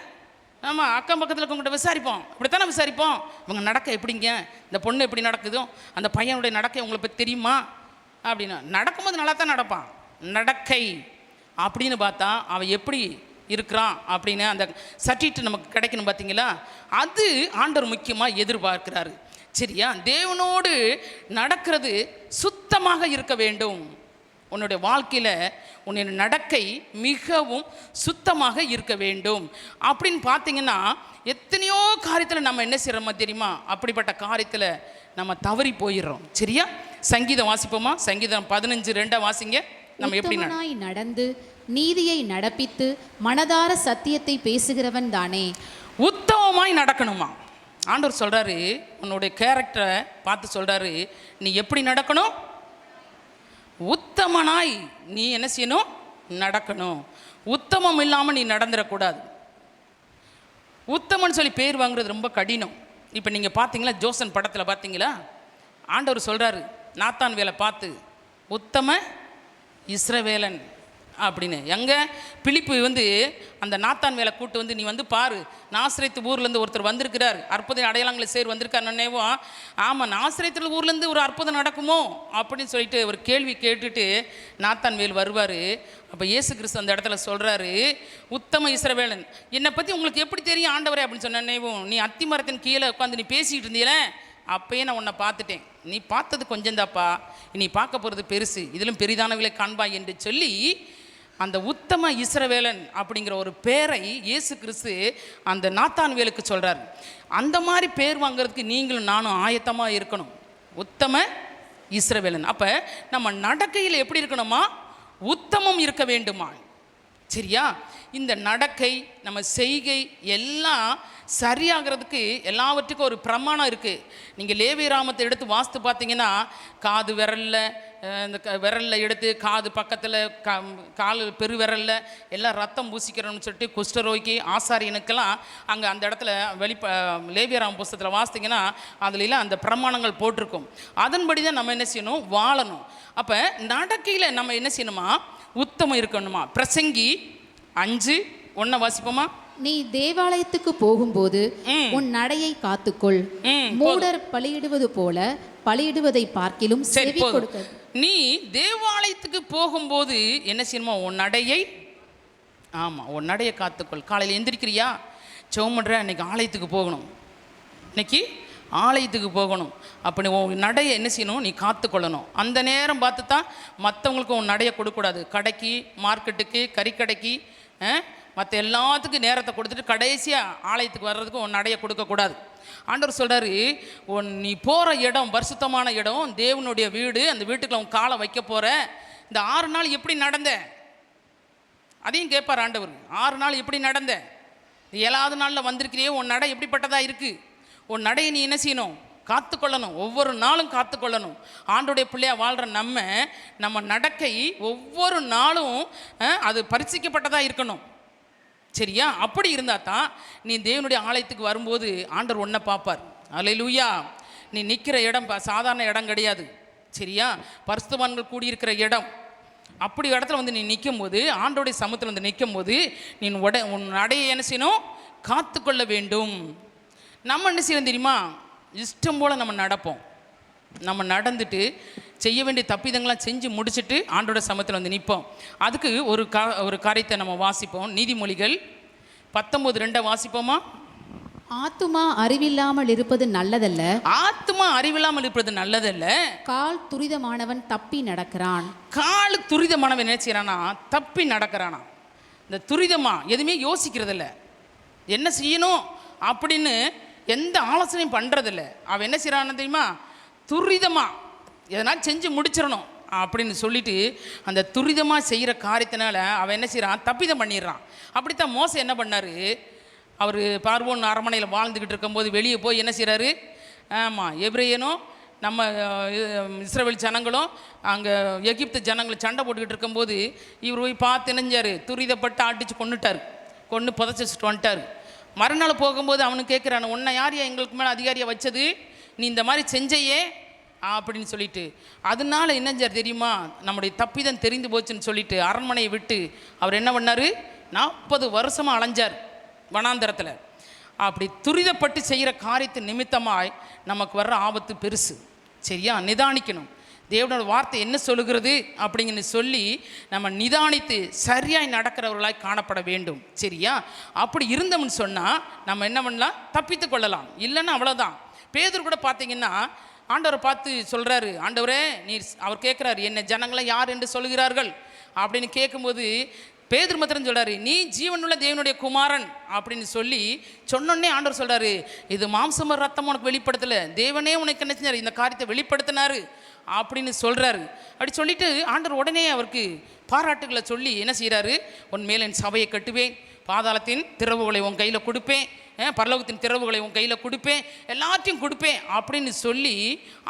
ஆமாம், அக்கம் பக்கத்தில் இருக்கவங்ககிட்ட விசாரிப்போம். இப்படித்தானே விசாரிப்போம். இவங்க நடக்க எப்படிங்க, இந்த பொண்ணு எப்படி நடக்குதோ, அந்த பையனுடைய நடக்கை உங்களை பற்றி தெரியுமா அப்படின்னா. நடக்கும்போது நல்லா தான் நடப்பான். நடக்கை அப்படின்னு பார்த்தா அவன் எப்படி இருக்கிறான் அப்படின்னு அந்த சர்டிஃபிகேட் நமக்கு கிடைக்கணும். பார்த்தீங்களா? அது ஆண்டவர் முக்கியமாக எதிர்பார்க்கிறாரு. சரியா? தேவனோடு நடக்கிறது சுத்தமாக இருக்க வேண்டும். உன்னுடைய வாழ்க்கையில் உன்னுடைய நடக்கை மிகவும் சுத்தமாக இருக்க வேண்டும். அப்படின்னு பார்த்தீங்கன்னா எத்தனையோ காரியத்தில் நம்ம என்ன செய்கிறோமா தெரியுமா? அப்படிப்பட்ட காரியத்தில் நம்ம தவறி போயிடுறோம். சரியா? சங்கீதம் வாசிப்போமா? சங்கீதம் 15:2 வாசிங்க. நம்ம எப்படி நடந்து நீதியை நடப்பித்து மனதார சத்தியத்தை பேசுகிறவன் தானே. உத்தமமாய் நடக்கணுமா? ஆண்டவர் சொல்றாரு, உன்னுடைய கேரக்டரை பார்த்து சொல்றாரு, நீ எப்படி நடக்கணும்? உத்தமனாய் நீ என்ன செய்யணும்? நடக்கணும். உத்தமம் இல்லாமல் நீ நடந்துடக்கூடாது. உத்தமன் சொல்லி பேர் வாங்குறது ரொம்ப கடினம். இப்போ நீங்கள் பார்த்தீங்களா, ஜோசன் படத்தில் பார்த்தீங்களா, ஆண்டவர் சொல்கிறாரு நாத்தான் வேலை பார்த்து, உத்தம இஸ்ரவேலன் அப்படின்னு. எங்கே பிலிப்பு அந்த நாத்தான் வேலை கூட்டு நீ பாரு, நாசரேத்து ஊர்லேருந்து ஒருத்தர் வந்திருக்கிறார், அற்புத அடையாளங்களை வந்திருக்கார். நினைவோம், ஆமாம், நாசரேத்து ஊர்லேருந்து ஒரு அற்புதம் நடக்குமோ அப்படின்னு சொல்லிட்டு ஒரு கேள்வி கேட்டுட்டு நாத்தான் வேல் வருவார். அப்போ இயேசு கிறிஸ்து அந்த இடத்துல சொல்கிறாரு, உத்தம இஸ்ரவேலன், என்னை பற்றி உங்களுக்கு எப்படி தெரியும் ஆண்டவரே அப்படின்னு சொன்ன. நினைவோம், நீ அத்தி மரத்தின் கீழே உட்காந்து நீ பேசிக்கிட்டு இருந்தீல, அப்பயே நான் உன்னை பார்த்துட்டேன். நீ பார்த்தது கொஞ்சம் தாப்பா, நீ பார்க்க போகிறது பெருசு, இதிலும் பெரிதானவர்களை காண்பாய் என்று சொல்லி அந்த உத்தம இஸ்ரவேலன் அப்படிங்கிற ஒரு பேரை இயேசு கிறிஸ்து அந்த நாத்தான் வேலுக்கு சொல்கிறார். அந்த மாதிரி பேர் வாங்கிறதுக்கு நீங்களும் நானும் ஆயத்தமாக இருக்கணும். உத்தம இஸ்ரவேலன். அப்போ நம்ம நடக்கையில் எப்படி இருக்கணுமா? உத்தமம் இருக்க வேண்டுமா? சரியா? இந்த நடக்கை, நம்ம செய்கை எல்லாம் சரியாகிறதுக்கு எல்லாவற்றுக்கும் ஒரு பிரமாணம் இருக்குது. நீங்கள் லேவியராமத்தை எடுத்து வாஸ்து பார்த்தீங்கன்னா, காது விரலில், இந்த விரலில் எடுத்து காது பக்கத்தில், கால் பெரு விரலில் எல்லாம் ரத்தம் பூசிக்கிறோம்னு சொல்லிட்டு குஷ்டரோய்க்கு ஆசாரியனுக்கெல்லாம் அங்கே அந்த இடத்துல லேவியராம புஸ்தகத்தில் வாசித்தீங்கன்னா அதுலலாம் அந்த பிரமாணங்கள் போட்டிருக்கும். அதன்படி தான் நம்ம என்ன செய்யணும்? வாழணும். அப்போ நடக்கையில் நம்ம என்ன செய்யணுமா? உத்தமம் இருக்கணுமா? பிரசங்கி 5:1 வாசிப்போமா? நீ தேவாலயத்துக்கு போகும்போது உன் நடையை காத்துக்கொள். மூடர் பலியிடுவது போல பலியிடுவதை பார்க்கிலும் செவி கொடுக்க. நீ தேவாலயத்துக்கு போகும்போது என்ன செய்யணுமா? உன் நடையை, ஆமாம், உன் நடையை காத்துக்கொள். காலையில் எந்திரிக்கிறியா, ஜெபம் பண்ணுற, இன்னைக்கு ஆலயத்துக்கு போகணும், இன்னைக்கு ஆலயத்துக்கு போகணும். அப்படி உன் நடையை என்ன செய்யணும்? நீ காத்துக்கொள்ளணும். அந்த நேரம் பார்த்து தான் மற்றவங்களுக்கு உன் நடையை கொடுக்கக்கூடாது. கடைக்கு, மார்க்கெட்டுக்கு, கறிக்கடைக்கு, மற்ற எல்லாத்துக்கும் நேரத்தை கொடுத்துட்டு கடைசியாக ஆலயத்துக்கு வர்றதுக்கு உன் நடையை கொடுக்கக்கூடாது. ஆண்டவர் சொல்கிறாரு, நீ போகிற இடம் பரிசுத்தமான இடம், தேவனுடைய வீடு, அந்த வீட்டுக்குள்ள உன் காலை வைக்க போகிற. இந்த 6 நாள் எப்படி நடந்த அதையும் கேட்பார் ஆண்டவர். 6 நாள் எப்படி நடந்த? 7வது நாளில் வந்திருக்கிறியே, உன் நடை எப்படிப்பட்டதாக இருக்குது? உன் நடையை நீ என்ன செய்யணும்? காத்துக்கொள்ளணும். ஒவ்வொரு நாளும் காத்துக்கொள்ளணும். ஆண்டோடைய பிள்ளையாக வாழ்கிற நம்ம நடக்கை ஒவ்வொரு நாளும் அது பரிசிக்கப்பட்டதாக இருக்கணும். சரியா? அப்படி இருந்தால் தான் நீ தேவனுடைய ஆலயத்துக்கு வரும்போது ஆண்டவர் ஒன்றை பார்ப்பார். அல்லேலூயா. நீ நிற்கிற இடம் சாதாரண இடம் கிடையாது. சரியா? பரிசுத்தவான்கள் கூடியிருக்கிற இடம். அப்படி இடத்துல நீ நிற்கும் போது, ஆண்டோடைய சமூகத்தில் நிற்கும் போது, நீ உன் நடையை என்ன செய்யணும்? காத்துக்கொள்ள வேண்டும். நம்ம என்ன செய்யணும் தெரியுமா? இஷ்டம் போல் நம்ம நடப்போம். நம்ம நடந்துட்டு செய்ய வேண்டிய தப்பிதங்கள்லாம் செஞ்சு முடிச்சுட்டு ஆண்டோட சமூகத்தில் நிற்போம். அதுக்கு ஒரு காரியத்தை நம்ம வாசிப்போம். நீதிமொழிகள் 19:2 வாசிப்போமா? ஆத்துமா அறிவில்லாமல் இருப்பது நல்லதல்ல, ஆத்மா அறிவில்லாமல் இருப்பது நல்லதல்ல. கால் துரிதமானவன் தப்பி நடக்கிறான். கால் துரிதமானவன் என்ன செய்யறானா? தப்பி நடக்கிறானா. இந்த துரிதமா எதுவுமே யோசிக்கிறதில்ல, என்ன செய்யணும் அப்படின்னு எந்த ஆலோசனையும் பண்ணுறதில்ல. அவன் என்ன செய்யறான்னு தெரியுமா? துரிதமா எதனால் செஞ்சு முடிச்சிடணும் அப்படின்னு சொல்லிட்டு அந்த துரிதமாக செய்கிற காரியத்தினால அவன் என்ன செய்கிறான்? தப்பிதம் பண்ணிடுறான். அப்படித்தான் மோசே என்ன பண்ணார்? அவர் பார்வோன் அரண்மனையில் வாழ்ந்துக்கிட்டு இருக்கும்போது வெளியே போய் என்ன செய்கிறாரு? ஆமாம், எபிரேயனும் நம்ம இஸ்ரவேல் ஜனங்களும் அங்கே எகிப்து ஜனங்கள் சண்டை போட்டுக்கிட்டு இருக்கும்போது இவர் போய் பார்த்து நினைஞ்சார், துரிதப்பட்டு அடித்து கொன்று புதைச்சி வச்சுட்டு வந்துட்டார். மறுநாள் போகும்போது அவனுக்கு கேட்குறான், உன்னை யார் எங்களுக்கு மேலே அதிகாரியாக வச்சது? நீ இந்த மாதிரி செஞ்சையே அப்படின்னு சொல்லிட்டு. அதனால என்னஞ்சார் தெரியுமா? நம்முடைய தப்பிதம் தெரிந்து போச்சுன்னு சொல்லிட்டு அரண்மனையை விட்டு அவர் என்ன பண்ணார்? 40 வருஷமாக அலைஞ்சார் வனாந்தரத்தில். அப்படி துரிதப்பட்டு செய்கிற காரியத்தின் நிமித்தமாய் நமக்கு வர்ற ஆபத்து பெருசு. சரியா? நிதானிக்கணும். தேவனோட வார்த்தை என்ன சொல்லுகிறது அப்படிங்கன்னு சொல்லி நம்ம நிதானித்து சரியாய் நடக்கிறவர்களாய் காணப்பட வேண்டும். சரியா? அப்படி இருந்தோம்னு சொன்னால் நம்ம என்ன பண்ணலாம்? தப்பித்து கொள்ளலாம். இல்லைன்னா அவ்வளோதான். பேதுரு கூட பார்த்தீங்கன்னா ஆண்டவரை பார்த்து சொல்கிறாரு, ஆண்டவரே நீர், அவர் கேட்குறாரு, என்ன ஜனங்களை யார் என்று சொல்கிறார்கள் அப்படின்னு கேட்கும்போது பேதுரு மாத்திரம் சொல்கிறாரு, நீ ஜீவனுள்ள தேவனுடைய குமாரன் அப்படின்னு சொல்லி சொன்னோன்னே ஆண்டவர் சொல்கிறாரு, இது மாம்சம ரத்தம் உனக்கு வெளிப்படுத்தலை, தேவனே உனக்கு என்ன செஞ்சார்? இந்த காரியத்தை வெளிப்படுத்தினாரு அப்படின்னு சொல்கிறாரு. அப்படி சொல்லிட்டு ஆண்டவர் உடனே அவருக்கு பாராட்டுகளை சொல்லி என்ன செய்கிறாரு? உன் மேல் என் சபையை கட்டுவேன், பாதாளத்தின் திறவுகளை உன் கையில் கொடுப்பேன், பரலோகத்தின் திறவுகளை உன் கையில் கொடுப்பேன், எல்லாத்தையும் கொடுப்பேன் அப்படின்னு சொல்லி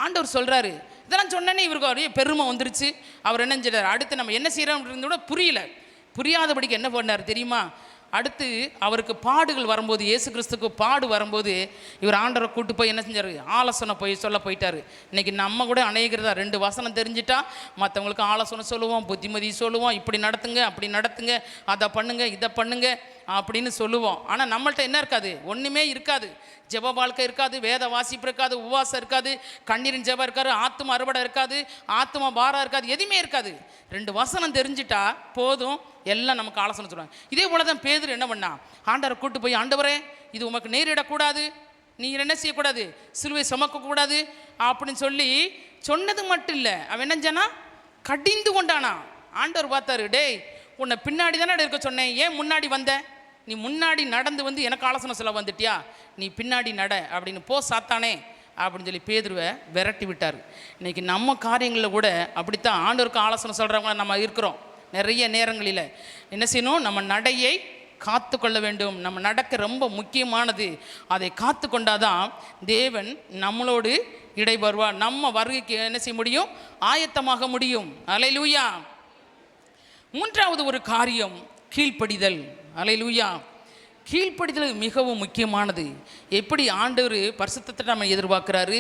ஆண்டவர் சொல்கிறாரு. இதெல்லாம் சொன்னோன்னே இவருக்கு அவரே பெருமை வந்துருச்சு. அவர் என்ன செய்கிறார்? அடுத்து நம்ம என்ன செய்கிறோம்ன்றது கூட புரியாதபடிக்கு என்ன பண்ணார் தெரியுமா? அடுத்து அவருக்கு பாடுகள் வரும்போது, இயேசு கிறிஸ்துக்கு பாடு வரும்போது இவர் ஆண்டவரை கூட்டு போய் என்ன செஞ்சார்? ஆலோசனை சொல்ல போயிட்டார். இன்றைக்கி நம்ம கூட அநேகிறதா 2 வசனம் தெரிஞ்சிட்டா மற்றவங்களுக்கு ஆலோசனை சொல்லுவோம், புத்திமதி சொல்லுவோம், இப்படி நடத்துங்க, அப்படி நடத்துங்க, அதை பண்ணுங்க, இதை பண்ணுங்க அப்படின்னு சொல்லுவோம். ஆனால் நம்மள்ட்ட என்ன இருக்காது? ஒன்றுமே இருக்காது. ஜெப வாழ்க்கை இருக்காது, வேத வாசிப்பு இருக்காது, உபவாசம் இருக்காது, கண்ணீரின் ஜெபம் இருக்காது, ஆத்தும அறுவடை இருக்காது, ஆத்தும பாரம் இருக்காது, எதுவுமே இருக்காது. 2 வசனம் தெரிஞ்சிட்டா போதும், எல்லாம் நமக்கு ஆலோசனை சொல்லுவாங்க. இதே போல தான் பேதுரு என்ன பண்ணா? ஆண்டவரை கூட்டு போய், ஆண்டவரே இது உமக்கு நேரிடக்கூடாது, நீங்கள் என்ன செய்யக்கூடாது? சிலுவை சுமக்கக்கூடாது அப்படின்னு சொல்லி சொன்னது மட்டும் இல்லை, அவன் என்னஞ்சானா? கடிந்து கொண்டானா. ஆண்டவர் பார்த்தாரு, டேய் உன்னை பின்னாடி தானே இருக்க சொன்னேன், ஏன் முன்னாடி வந்த? நீ முன்னாடி நடந்து வந்து எனக்கு ஆலோசனை சொல்ல வந்துட்டியா? நீ பின்னாடி நட அப்படின்னு போ சாத்தானே அப்படின்னு சொல்லி பேதுருவை விரட்டி விட்டார். இன்றைக்கி நம்ம காரியங்களில் கூட அப்படித்தான் ஆண்டவருக்கு ஆலோசனை சொல்கிறவங்க நம்ம இருக்கிறோம். நிறைய நேரங்களில் என்ன செய்யணும்? நம்ம நடையை காத்து கொள்ள வேண்டும். நம்ம நடக்க ரொம்ப முக்கியமானது. அதை காத்து கொண்டாதான் தேவன் நம்மளோடு இடைவருவார். நம்ம வருகைக்கு என்ன செய்ய முடியும்? ஆயத்தமாக முடியும். அல்லேலூயா. 3வது ஒரு காரியம் கீழ்ப்படிதல். அல்லேலூயா. கீழ்ப்படிதல் மிகவும் முக்கியமானது. எப்படி ஆண்டவர் பரிசுத்தத்தை நம்ம எதிர்பார்க்குறாரு,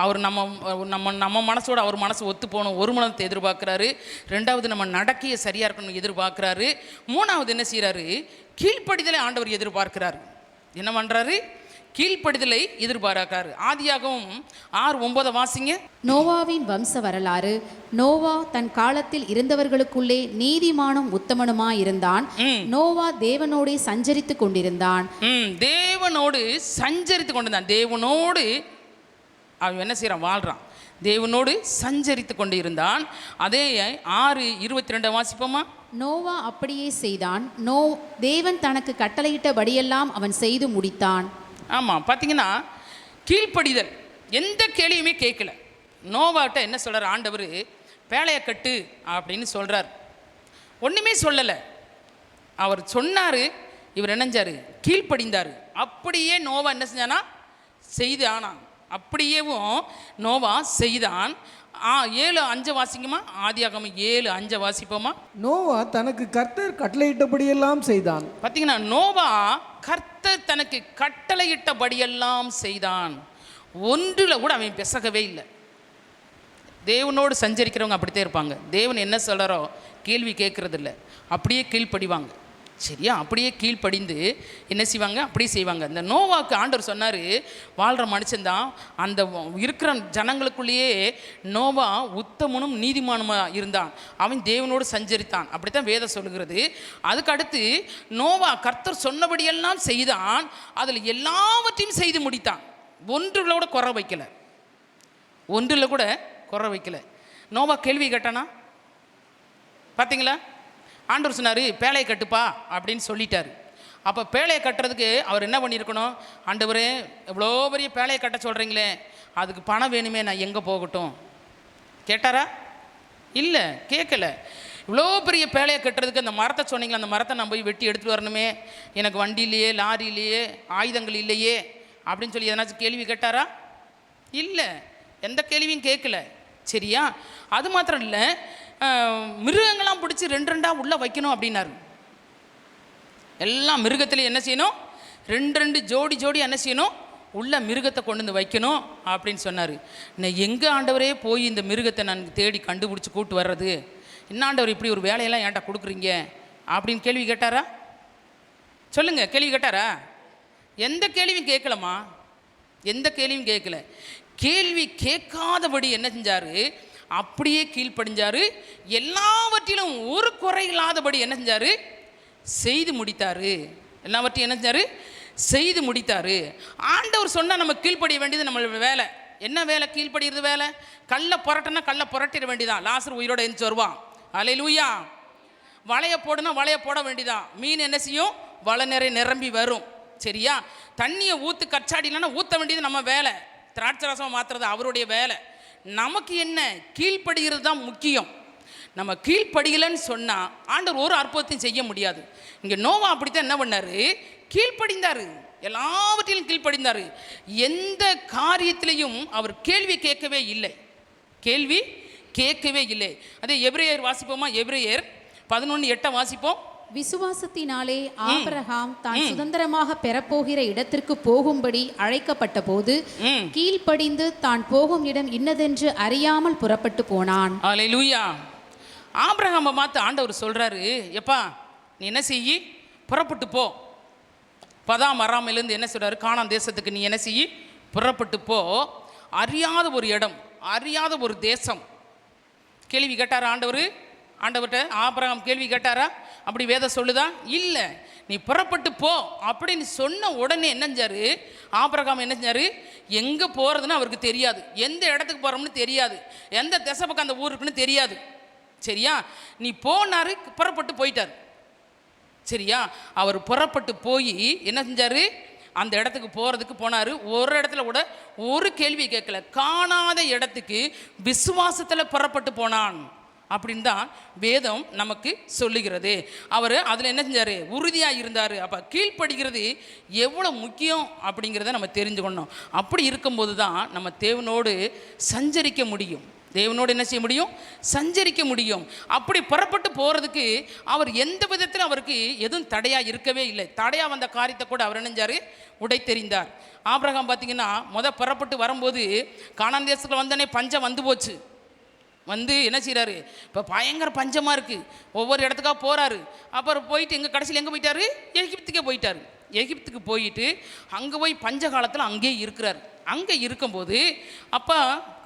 அவர் நம்ம மனசோட அவர் மனசு ஒத்து போகணும், ஒரு மனத்தை எதிர்பார்க்குறாரு. 2வது நம்ம நடக்கையை சரியாக இருக்கணும் எதிர்பார்க்குறாரு. 3வது என்ன செய்கிறாரு? கீழ்ப்படிதலை ஆண்டவர் எதிர்பார்க்கிறாரு. என்ன பண்ணுறாரு? கீழ்ப்படிதலை எதிர்பார்க்கிறாரு. ஆதியாகமம் 6:9 வாசிங்க. நோவாவின் வம்ச வரலாறு. நோவா தன் காலத்தில் இருந்தவர்களுக்குள்ளே நீதிமானும் உத்தமனுமாயிருந்தான். நோவா தேவனோடு சஞ்சரித்து கொண்டிருந்தான். தேவனோடு சஞ்சரித்து கொண்டிருந்தான். தேவனோடு அவன் என்ன செய்யறான்? வாழ்றான். தேவனோடு சஞ்சரித்து கொண்டு இருந்தான். அதே 6:22 வாசிப்போமா? நோவா அப்படியே செய்தான். தேவன் தனக்கு கட்டளையிட்டபடியெல்லாம் அவன் செய்து முடித்தான். ஆமாம், பார்த்தீங்கன்னா கீழ்ப்படிதல். எந்த கேள்வியுமே கேட்கல. நோவாட்ட என்ன சொல்கிறார் ஆண்டவர்? வேலையை கட்டு அப்படின்னு சொல்கிறார். ஒன்றுமே சொல்லலை. அவர் சொன்னார், இவர் என்னஞ்சார்? கீழ்ப்படிந்தார். அப்படியே நோவா என்ன செஞ்சானா? செய்தானான். அப்படியேவும் நோவா செய்தான். 7:5 வாசிக்குமா? ஆதியாகமம் 7:5 வாசிப்போமா? நோவா தனக்கு கர்த்தர் கட்டளையிட்டபடியெல்லாம் செய்தான். பார்த்தீங்கன்னா நோவா கர்த்தர் தனக்கு கட்டளையிட்டபடியெல்லாம் செய்தான். ஒன்றில் கூட அவன் பிசகவே இல்லை. தேவனோடு சஞ்சரிக்கிறவங்க அப்படித்தான் இருப்பாங்க. தேவன் என்ன சொல்கிறாரோ கேள்வி கேட்கறது இல்லை, அப்படியே கீழ்ப்படிவாங்க. சரியா? அப்படியே கீழ்ப்படிந்து என்ன செய்வாங்க? அப்படியே செய்வாங்க. இந்த நோவாவுக்கு ஆண்டவர் சொன்னார், வாழ்கிற மனுஷன்தான். அந்த இருக்கிற ஜனங்களுக்குள்ளேயே நோவா உத்தமனும் நீதிமானுமாக இருந்தான். அவன் தேவனோடு சஞ்சரித்தான். அப்படித்தான் வேதம் சொல்லுகிறது. அதுக்கு அடுத்து நோவா கர்த்தர் சொன்னபடியெல்லாம் செய்தான். அதில் எல்லாவற்றையும் செய்து முடித்தான். ஒன்றில் கூட குறை வைக்கலை. ஒன்றில் கூட குறை வைக்கலை. நோவா கேள்வி கேட்டானா? பார்த்தீங்களா? ஆண்டவர் சொன்னார், பேழையை கட்டுப்பா அப்படின்னு சொல்லிட்டார். அப்போ பேழையை கட்டுறதுக்கு அவர் என்ன பண்ணியிருக்கணும்? ஆண்டவரே, எவ்வளோ பெரிய பேழையை கட்ட சொல்கிறீங்களே, அதுக்கு பணம் வேணுமே, நான் எங்கே போகட்டும் கேட்டாரா? இல்லை, கேட்கல. இவ்வளோ பெரிய பேழையை கட்டுறதுக்கு அந்த மரத்தை சொன்னீங்களே, அந்த மரத்தை நான் போய் வெட்டி எடுத்துகிட்டு வரணுமே, எனக்கு வண்டியிலேயே லாரியிலேயே ஆயுதங்கள் இல்லையே அப்படின்னு சொல்லி எதனாச்சும் கேள்வி கேட்டாரா? இல்லை, எந்த கேள்வியும் கேட்கல. சரியா? அது மாத்திரம் இல்லை, மிருகங்கள்லாம் பிடிச்சி ரெண்டு ரெண்டாக உள்ளே வைக்கணும் அப்படின்னாரு. எல்லாம் மிருகத்தில் என்ன செய்யணும்? ரெண்டு ரெண்டு ஜோடி ஜோடி என்ன செய்யணும்? உள்ள மிருகத்தை கொண்டு வந்து வைக்கணும் அப்படின்னு சொன்னார். நான் எங்கே ஆண்டவரே போய் இந்த மிருகத்தை நான் தேடி கண்டுபிடிச்சி கூட்டு வர்றது? என்ன ஆண்டவர் இப்படி ஒரு வேலையெல்லாம் ஏன்டா கொடுக்குறீங்க அப்படின்னு கேள்வி கேட்டாரா? சொல்லுங்கள், கேள்வி கேட்டாரா? எந்த கேள்வியும் கேட்கலம்மா, எந்த கேள்வியும் கேட்கல. கேள்வி கேட்காதபடி என்ன செஞ்சார்? அப்படியே கீழ்ப்படிஞ்சார். எல்லாவற்றிலும் ஒரு குறை இல்லாதபடி என்ன செஞ்சார்? செய்து முடித்தார். எல்லாவற்றையும் என்ன செஞ்சார்? செய்து முடித்தார். ஆண்டவர் சொன்னால் நம்ம கீழ்ப்படிய வேண்டியது நம்மளோட வேலை. என்ன வேலை? கீழ்ப்படிகிறது வேலை. கல்லை புரட்டினா கல்லை புரட்டிட வேண்டியதான். லாசர் உயிரோட எழுந்துச்சு வருவான். அல்லேலூயா. வலையை போடுனா வலையை போட வேண்டியதான். மீன் என்ன செய்யும்? வலை நிறைய நிரம்பி வரும். சரியா? தண்ணியை ஊற்று கச்சாடினா ஊற்ற வேண்டியது நம்ம வேலை. திராட்சை ரசம் மாற்றுறது அவருடைய வேலை. நமக்கு என்ன? கீழ்ப்படுகிறது தான் முக்கியம். நம்ம கீழ்ப்படியலைன்னு சொன்னால் ஆண்டவர் ஒரு அற்புதத்தையும் செய்ய முடியாது. இங்கே நோவா அப்படித்தான் என்ன பண்ணார்? கீழ்ப்படிந்தார். எல்லாவற்றிலும் கீழ்ப்படிந்தார். எந்த காரியத்திலையும் அவர் கேள்வி கேட்கவே இல்லை. கேள்வி கேட்கவே இல்லை. அதே எபிரேயர் வாசிப்போமா? எபிரேயர் 11:8 வாசிப்போம். விசுவாசத்தினாலே ஆபிரகாம் தான் சுதந்திரமாக பெறப்போகிற இடத்திற்கு போகும்படி அழைக்கப்பட்ட போது கீழ்ப்படிந்து தான் போகும் இடம் இன்னதென்று அறியாமல் புறப்பட்டு போனான். அல்லேலூயா. ஆபிரகாமை பார்த்து ஆண்டவர் சொல்றாரு, எப்பா நீ என்ன செய்யி? புறப்பட்டு போ. பதாம் அராமிலிருந்து என்ன சொல்றாரு? கானான் தேசத்துக்கு நீ என்ன செய்யி? புறப்பட்டு போ. அறியாத ஒரு இடம், அறியாத ஒரு தேசம். கேள்வி கேட்டாரா ஆண்டவர்? ஆண்டவர்கிட்ட ஆபிரகாம் கேள்வி கேட்டாரா? அப்படி வேதம் சொல்லுதா? இல்லை. நீ புறப்பட்டு போ அப்படின்னு சொன்ன உடனே என்ன செஞ்சாரு? ஆபிரகாம் என்ன செஞ்சாரு? எங்கே போகிறதுன்னு அவருக்கு தெரியாது. எந்த இடத்துக்கு போகிறோம்னு தெரியாது. எந்த திசை பக்கம் அந்த ஊர் இருக்குன்னு தெரியாது. சரியா? நீ போனாரு, புறப்பட்டு போயிட்டார். சரியா? அவர் புறப்பட்டு போய் என்ன செஞ்சார்? அந்த இடத்துக்கு போகிறதுக்கு போனார். ஒரு இடத்துல கூட ஒரு கேள்வி கேட்கல. காணாத இடத்துக்கு விசுவாசத்தில் புறப்பட்டு போனான் அப்படின்னு தான் வேதம் நமக்கு சொல்லுகிறது. அவர் அதில் என்ன செஞ்சார்? உறுதியாக இருந்தார். அப்போ கீழ்ப்படுகிறது எவ்வளோ முக்கியம் அப்படிங்கிறத நம்ம தெரிஞ்சுக்கணும். அப்படி இருக்கும்போது தான் நம்ம தேவனோடு சஞ்சரிக்க முடியும். தேவனோடு என்ன செய்ய முடியும்? சஞ்சரிக்க முடியும். அப்படி புறப்பட்டு போகிறதுக்கு அவர் எந்த விதத்தில் அவருக்கு எதுவும் தடையாக இருக்கவே இல்லை. தடையாக வந்த காரியத்தை கூட அவர் நினைஞ்சார்? உடை தெரிந்தார். ஆபிரகாம் பார்த்தீங்கன்னா புறப்பட்டு வரும்போது கானான் தேசத்தில் வந்தோடனே பஞ்சம் வந்து போச்சு. வந்து என்ன செய்கிறாரு? இப்போ பயங்கர பஞ்சமாக இருக்குது. ஒவ்வொரு இடத்துக்காக போகிறாரு. அப்புறம் போயிட்டு எங்கே கடைசியில் எங்கே போயிட்டார்? எகிப்துக்கே போயிட்டார். எகிப்துக்கு போயிட்டு அங்கே போய் பஞ்ச காலத்தில் அங்கேயே இருக்கிறார். அங்கே இருக்கும்போது அப்போ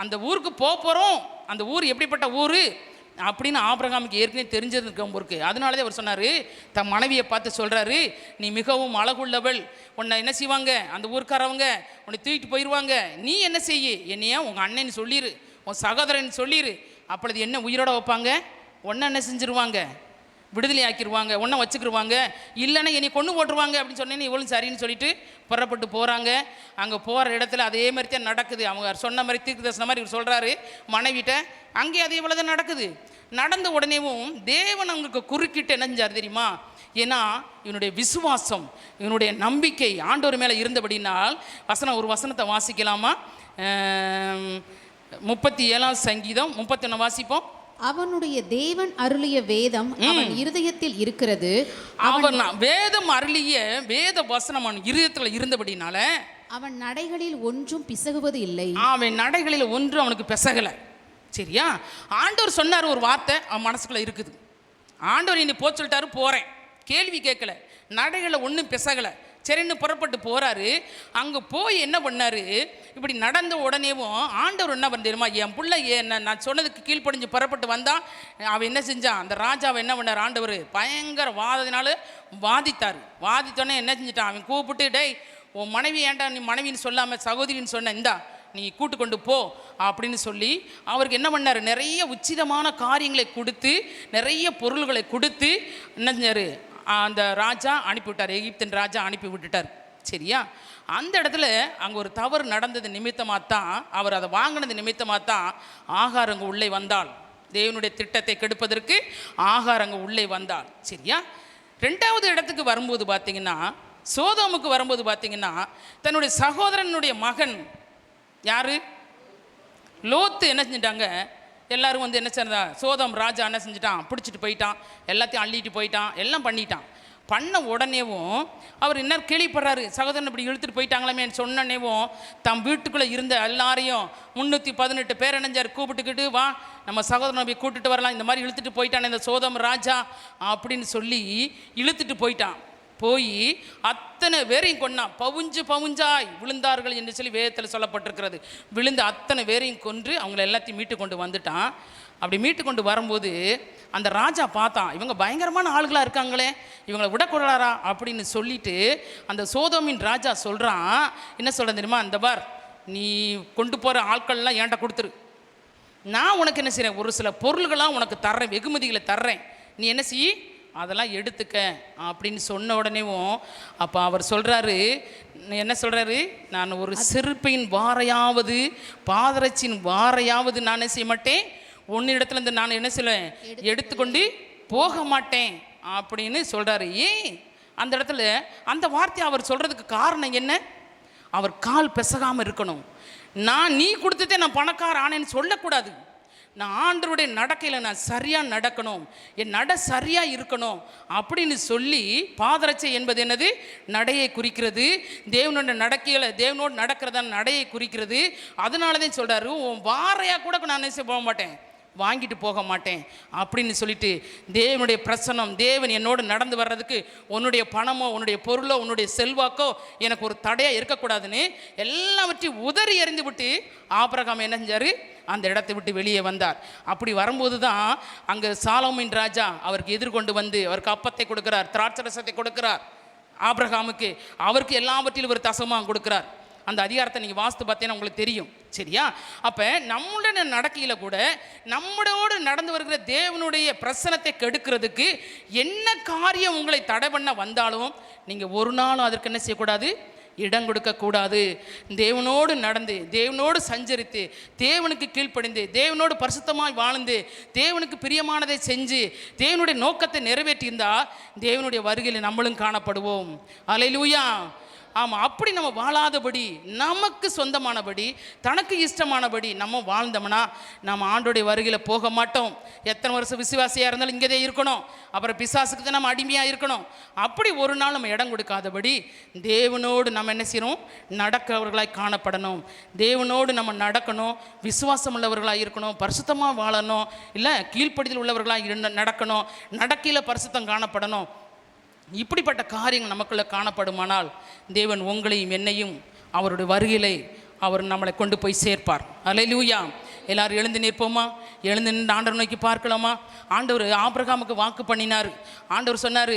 அந்த ஊருக்கு போகிறோம், அந்த ஊர் எப்படிப்பட்ட ஊர் அப்படின்னு ஆபிரகாமுக்கு ஏற்கனவே தெரிஞ்சிருக்கு. அதனால தான் அவர் சொன்னார், தன் மனைவியை பார்த்து சொல்கிறாரு, நீ மிகவும் அழகுள்ளவள், உன்னை என்ன செய்வாங்க அந்த ஊர்க்காரவங்க உன்னை தூக்கிட்டு போயிடுவாங்க. நீ என்ன செய்ய? என்னையா உங்கள் அண்ணன்னு சொல்லிடு, உன் சகோதரன் சொல்லிடு. அப்பொழுது என்ன உயிரோட வைப்பாங்க? ஒன்றை என்ன செஞ்சுருவாங்க? விடுதலை ஆக்கிடுவாங்க, ஒன்றை வச்சுக்கிடுவாங்க. இல்லைன்னா என்னை கொண்டு போட்டுருவாங்க அப்படின்னு சொன்னேன்னு இவ்வளோ சரின்னு சொல்லிட்டு புறப்பட்டு போகிறாங்க. அங்கே போகிற இடத்துல அதே மாதிரி தான் நடக்குது. அவங்க சொன்ன மாதிரி தீர்க்கதரிசன மாதிரி இவர் சொல்கிறாரு மனைவிட்ட. அங்கே அதே போல தான் நடக்குது. நடந்த உடனேவும் தேவன் அவங்களுக்கு குறுக்கிட்டு என்ன செஞ்சார் தெரியுமா? ஏன்னா இவனுடைய விசுவாசம், இவனுடைய நம்பிக்கை ஆண்டவர் மேலே இருந்தபடினால் ஒரு வசனத்தை வாசிக்கலாமா? 37 சங்கீதம் 31 வாசிப்போம். அவனுடைய தேவன் அருளிய வேதம் அவன் இருதயத்தில் இருக்கிறது. அவன் வேதம் அருளிய வேத வசனம் அவன் இருதயத்தில் இருந்தபடினால அவன் நடைகளில் ஒன்றும் பிசகுவது இல்லை. அவன் நடைகளில் ஒன்றும் அவனுக்கு பிசகலை. சரியா? ஆண்டவர் சொன்னார் ஒரு வார்த்தை அவன் மனசுக்குள்ள இருக்குது. ஆண்டவர் என்னை போ சொல்லிட்டாரு, போகிறேன். கேள்வி கேட்கல, நடைகளை ஒன்றும் பிசகலை. சரின்னு புறப்பட்டு போகிறாரு. அங்கே போய் என்ன பண்ணார், இப்படி நடந்த உடனேவும் ஆண்டவர் என்ன பண்ண தெரியுமா, என் பிள்ளை நான் சொன்னதுக்கு கீழ்ப்படிஞ்சு புறப்பட்டு வந்தான். அவன் என்ன செஞ்சான், அந்த ராஜாவை என்ன பண்ணார் ஆண்டவர், பயங்கர வாதத்தினால வாதித்தார். வாதித்தோடனே என்ன செஞ்சிட்டான், அவன் கூப்பிட்டு, டேய் உன் மனைவி ஏன்டா நீ மனைவின்னு சொல்லாமல் சகோதரின்னு சொன்ன, இந்தா நீ கூட்டு கொண்டு போ அப்படின்னு சொல்லி அவருக்கு என்ன பண்ணார், நிறைய உச்சிதமான காரியங்களை கொடுத்து, நிறைய பொருள்களை கொடுத்து என்ன செஞ்சார், அந்த ராஜா அனுப்பிவிட்டார், எகிப்தின் ராஜா அனுப்பி விட்டுட்டார். சரியா? அந்த இடத்துல அங்கே ஒரு தவறு நடந்தது நிமித்தமாக தான், அவர் அதை வாங்கினது நிமித்தமாக தான் ஆகார் அங்கே உள்ளே வந்தாள். தேவனுடைய திட்டத்தை கெடுப்பதற்கு ஆகார் அங்கே உள்ளே வந்தாள். சரியா? ரெண்டாவது இடத்துக்கு வரும்போது பார்த்தீங்கன்னா, சோதோமுக்கு வரும்போது பார்த்தீங்கன்னா, தன்னுடைய சகோதரனுடைய மகன் யார், லோத்து என்ன செஞ்சிட்டாங்க, எல்லோரும் வந்து என்ன செஞ்சா, சோதம் ராஜா என்ன செஞ்சிட்டான், பிடிச்சிட்டு போயிட்டான், எல்லாத்தையும் அள்ளிட்டு போயிட்டான், எல்லாம் பண்ணிட்டான். பண்ண உடனேவும் அவர் என்ன கேள்விப்படுறாரு, சகோதரன் இப்படி இழுத்துட்டு போயிட்டாங்களேன்னு சொன்னனேவும் தம் வீட்டுக்குள்ளே இருந்த எல்லாரையும் 318 பேர் இணைஞ்சார் கூப்பிட்டுக்கிட்டு, வா நம்ம சகோதரனை போய் கூட்டிட்டு வரலாம், இந்த மாதிரி இழுத்துட்டு போயிட்டான் இந்த சோதம் ராஜா அப்படின்னு சொல்லி இழுத்துட்டு போயிட்டான். போய் அத்தனை பேரையும் கொன்னான். பவுஞ்சாய் விழுந்தார்கள் என்று சொல்லி வேதத்தில் சொல்லப்பட்டிருக்கிறது. விழுந்து அத்தனை பேரையும் கொன்று அவங்கள எல்லாத்தையும் மீட்டு கொண்டு வந்துட்டான். அப்படி மீட்டு கொண்டு வரும்போது அந்த ராஜா பார்த்தான், இவங்க பயங்கரமான ஆளுகளாக இருக்காங்களே, இவங்களை விடக்கூடாரா அப்படின்னு சொல்லிட்டு அந்த சோதோமின் ராஜா சொல்கிறான், என்ன சொல்கிறேன் தெரியுமா, இந்த பார் நீ கொண்டு போகிற ஆட்கள்லாம் ஏன்ட்ட கொடுத்துரு, நான் உனக்கு என்ன செய்கிறேன், ஒரு சில பொருள்களாக உனக்கு தர்றேன், வெகுமதிகளை தர்றேன், நீ என்ன செய் அதெல்லாம் எடுத்துக்க அப்படின்னு சொன்ன உடனேவும் அப்போ அவர் சொல்கிறாரு, என்ன சொல்கிறாரு, நான் ஒரு செருப்பின் வாரையாவது பாதரட்சியின் வாரையாவது நான் என்ன செய்ய மாட்டேன், ஒன்னிடத்துல இருந்து நான் என்ன செய்வேன் எடுத்துக்கொண்டு போக மாட்டேன் அப்படின்னு சொல்கிறாரு. ஏன் அந்த இடத்துல அந்த வார்த்தையை அவர் சொல்கிறதுக்கு காரணம் என்ன, அவர் கால் பிசகாமல் இருக்கணும். நீ கொடுத்ததே நான் பணக்கார ஆனேன்னு சொல்லக்கூடாது. நான் ஆண்டவருடைய நடக்கையில் நான் சரியாக நடக்கணும், என் நட சரியாக இருக்கணும் அப்படின்னு சொல்லி, பாதரட்சை என்பது என்னது, நடையை குறிக்கிறது. தேவனோட நடக்கையில் தேவனோடு நடக்கிறதான நடையை குறிக்கிறது. அதனால தான் சொல்கிறாரு, உன் வாரையாக கூட நான் நினைச்சு போக மாட்டேன், வாங்கிட்டு போக மாட்டேன் அப்படின்னு சொல்லிட்டு, தேவனுடைய பிரசன்னம், தேவன் என்னோடு நடந்து வர்றதுக்கு உன்னுடைய பணமோ உன்னுடைய பொருளோ உன்னுடைய செல்வாக்கோ எனக்கு ஒரு தடையாக இருக்கக்கூடாதுன்னு எல்லாவற்றையும் உதறி எறிந்து விட்டு ஆபிரகாம் என்ன செஞ்சார், அந்த இடத்தை விட்டு வெளியே வந்தார். அப்படி வரும்போது தான் அங்கே சாலோமின் ராஜா அவருக்கு எதிர்கொண்டு வந்து அவருக்கு அப்பத்தை கொடுக்கிறார், திராட்சரசத்தை கொடுக்கிறார் ஆபிரகாமுக்கு. அவருக்கு எல்லாவற்றிலும் ஒரு தசமாக கொடுக்கிறார். அந்த அதிகாரத்தை நீங்கள் வாஸ்து பார்த்தீங்கன்னா உங்களுக்கு தெரியும். சரியா? அப்போ நம்மளுடைய நடக்கையில் கூட நம்மளோடு நடந்து வருகிற தேவனுடைய பிரசனத்தை கெடுக்கிறதுக்கு என்ன காரியம் உங்களை தடை பண்ண வந்தாலும் நீங்கள் ஒரு நாளும் அதற்கு என்ன செய்யக்கூடாது, இடம் கொடுக்கக்கூடாது. தேவனோடு நடந்து, தேவனோடு சஞ்சரித்து, தேவனுக்கு கீழ்ப்படிந்து, தேவனோடு பரிசுத்தமாய் வாழ்ந்து, தேவனுக்கு பிரியமானதை செஞ்சு தேவனுடைய நோக்கத்தை நிறைவேற்றியிருந்தால் தேவனுடைய வருகையில் நம்மளும் காணப்படுவோம். அல்லேலூயா. ஆமாம், அப்படி நம்ம வாழாதபடி, நமக்கு சொந்தமானபடி, தனக்கு இஷ்டமானபடி நம்ம வாழ்ந்தோம்னா நம்ம ஆண்டோடைய வருகையில் போக மாட்டோம். எத்தனை வருஷம் விசுவாசியாக இருந்தாலும் இங்கே தான் இருக்கணும், அப்புறம் பிசாசுக்கு தான் நம்ம அடிமையாக இருக்கணும். அப்படி ஒரு நாள் நம்ம இடம் கொடுக்காதபடி தேவனோடு நம்ம என்ன செய்யணும், நடக்கிறவர்களாய் காணப்படணும். தேவனோடு நம்ம நடக்கணும், விசுவாசம் உள்ளவர்களாக இருக்கணும், பரிசுத்தமாக வாழணும், இல்லை கீழ்ப்படிதல் உள்ளவர்களாக நடக்கணும், நடக்கையில் பரிசுத்தம் காணப்படணும். இப்படிப்பட்ட காரியங்கள் நமக்குள்ளே காணப்படுமானால் தேவன் உங்களையும் என்னையும் அவருடைய வருகையிலே அவர் நம்மளை கொண்டு போய் சேர்ப்பார். அல்லேலூயா. எல்லாரும் எழுந்து நிற்போமா? எழுந்து நின்று ஆண்டவர் நோக்கி பார்க்கலாமா? ஆண்டவர் ஆபிரகாமுக்கு வாக்கு பண்ணினார். ஆண்டவர் சொன்னார்,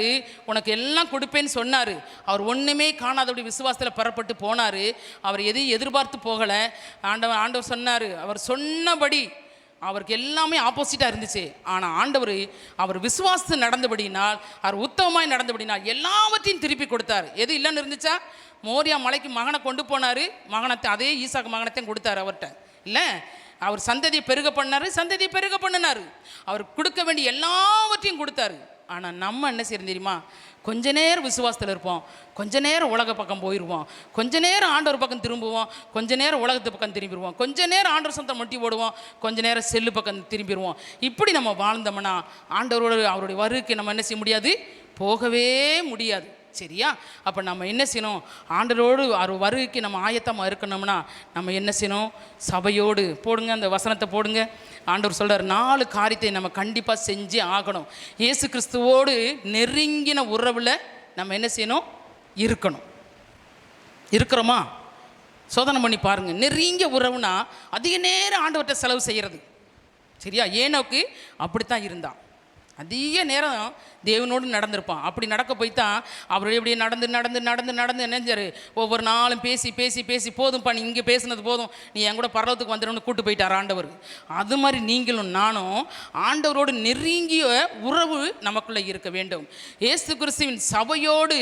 உனக்கு எல்லாம் கொடுப்பேன்னு சொன்னார். அவர் ஒன்றுமே காணாதபடி விசுவாசத்தில் பெறப்பட்டு போனார். அவர் எதையும் எதிர்பார்த்து போகலை. ஆண்டவர் சொன்னார், அவர் சொன்னபடி அவருக்கு எல்லாமே ஆப்போசிட்டாக இருந்துச்சு. ஆனால் ஆண்டவர் அவர் விசுவாசத்து நடந்தபடினால், அவர் உத்தமமாய் நடந்தபடினால் எல்லாவற்றையும் திருப்பி கொடுத்தார். எது இல்லைன்னு இருந்துச்சா? மோரியா மலைக்கு மகனை கொண்டு போனார், மகனத்தை அதே ஈசாக்கு மகனத்தையும் கொடுத்தார் அவர்கிட்ட. இல்லை, அவர் சந்ததியை பெருக பண்ணார், சந்ததியை பெருக பண்ணினார். அவர் கொடுக்க வேண்டிய எல்லாவற்றையும் கொடுத்தாரு. ஆனால் நம்ம என்ன செய்யணும் தெரியுமா? கொஞ்ச நேரம் விசுவாசத்தில் இருப்போம், கொஞ்ச நேரம் உலக பக்கம் போயிடுவோம், கொஞ்ச நேரம் ஆண்டவர் பக்கம் திரும்புவோம், கொஞ்ச நேரம் உலகத்து பக்கம் திரும்பிடுவோம், கொஞ்ச நேரம் ஆண்டவர் சொந்தம் முட்டி போடுவோம், கொஞ்ச நேரம் செல்லு பக்கம் திரும்பிடுவோம். இப்படி நம்ம வாழ்ந்தோம்னா ஆண்டவரோட அவருடைய வருகைக்கு நம்ம என்ன செய்ய முடியாது, போகவே முடியாது. சரியா? அப்போ நம்ம என்ன செய்யணும்? ஆண்டரோடு ஒரு வருகைக்கு நம்ம ஆயத்தமாக இருக்கணும்னா நம்ம என்ன செய்யணும்? சபையோடு போடுங்க, அந்த வசனத்தை போடுங்க. ஆண்டவர் சொல்கிறார் 4 காரியத்தை நம்ம கண்டிப்பாக செஞ்சே ஆகணும். இயேசு கிறிஸ்துவோடு நெருங்கின உறவில் நம்ம என்ன செய்யணும்? இருக்கணும். இருக்கிறோமா? சோதனை பண்ணி பாருங்கள். நெருங்கிய உறவுனா அதிக நேரம் ஆண்டவர்கிட்ட செலவு செய்கிறது, சரியா? ஏனோக்கு அப்படித்தான் இருந்தான். அதிக நேரம் தேவனோடு நடந்திருப்பான். அப்படி நடக்க போய்த்தான் அவர் எப்படியே நடந்து நடந்து நடந்து நடந்து நினைஞ்சாரு. ஒவ்வொரு நாளும் பேசி பேசி பேசி போதும்ப்பா, நீ இங்கே பேசுனது போதும், நீ என் கூட பரலோகத்துக்கு வந்துடும்னு கூட்டு போயிட்டார் ஆண்டவர். அது மாதிரி நீங்களும் நானும் ஆண்டவரோடு நெருங்கிய உறவு நமக்குள்ளே இருக்க வேண்டும். இயேசு கிறிஸ்துவின் சபையோடு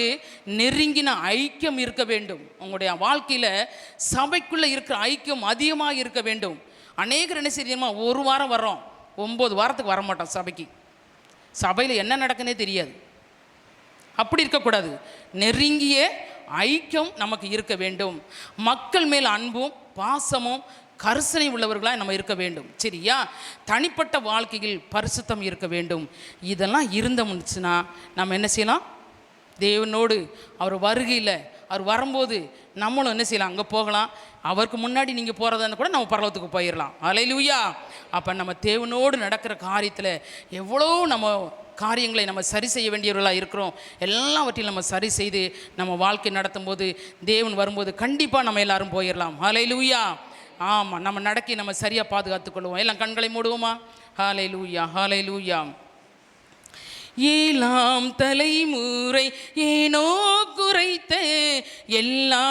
நெருங்கின ஐக்கியம் இருக்க வேண்டும். உங்களுடைய வாழ்க்கையில் சபைக்குள்ளே இருக்கிற ஐக்கியம் அதிகமாக இருக்க வேண்டும். அநேகர் என்ன செய்யணுமா? 1 வாரம் வர்றோம், 9 வாரத்துக்கு வரமாட்டோம் சபைக்கு. சபையில் என்ன நடக்குன்னே தெரியாது. அப்படி இருக்கக்கூடாது. நெருங்கிய ஐக்கியம் நமக்கு இருக்க வேண்டும். மக்கள் மேல் அன்பும் பாசமும் கரிசனை உள்ளவர்களாக நம்ம இருக்க வேண்டும், சரியா? தனிப்பட்ட வாழ்க்கையில் பரிசுத்தம் இருக்க வேண்டும். இதெல்லாம் இருந்தோம்னுச்சுன்னா நம்ம என்ன செய்யலாம்? தேவனோடு அவர் வருகையில் அவர் வரும்போது நம்மளும் என்ன செய்யலாம்? அங்கே போகலாம். அவருக்கு முன்னாடி நீங்கள் போகிறதா கூட நம்ம பரலோகத்துக்கு போயிடலாம். அல்லேலூயா. அப்போ நம்ம தேவனோடு நடக்கிற காரியத்தில் எவ்வளோ நம்ம காரியங்களை நம்ம சரி செய்ய வேண்டியவர்களாக இருக்கிறோம். எல்லாவற்றையும் நம்ம சரி செய்து நம்ம வாழ்க்கை நடத்தும் போது தேவன் வரும்போது கண்டிப்பாக நம்ம எல்லாரும் போயிடலாம். அல்லேலூயா. ஆமாம், நம்ம நடக்கி நம்ம சரியாக பாதுகாத்துக்கொள்வோம். எல்லாம் கண்களை மூடுவோமா? அல்லேலூயா, அல்லேலூயா. 7ஆம் தலைமுறை ஏனோ குறைத்த எல்லா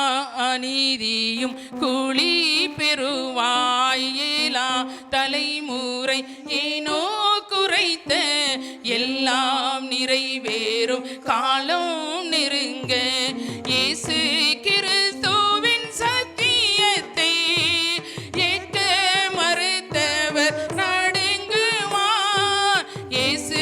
அநீதியும் கூலி பெறுவாய். 7ஆம் தலைமுறை ஏனோ குறைத்த எல்லாம் நிறைவேறும் காலம் நெருங்க. இயேசு கிறிஸ்துவின் சத்தியத்தை ஏற்க மறுத்தவர் நடுங்குவார். இயேசு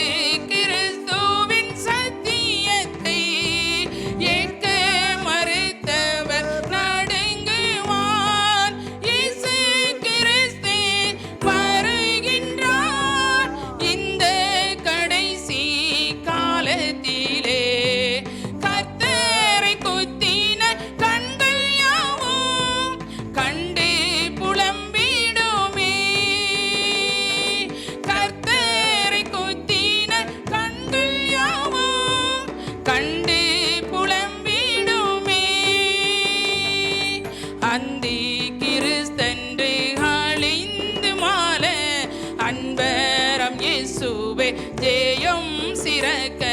ஜெயம் சிறக்க.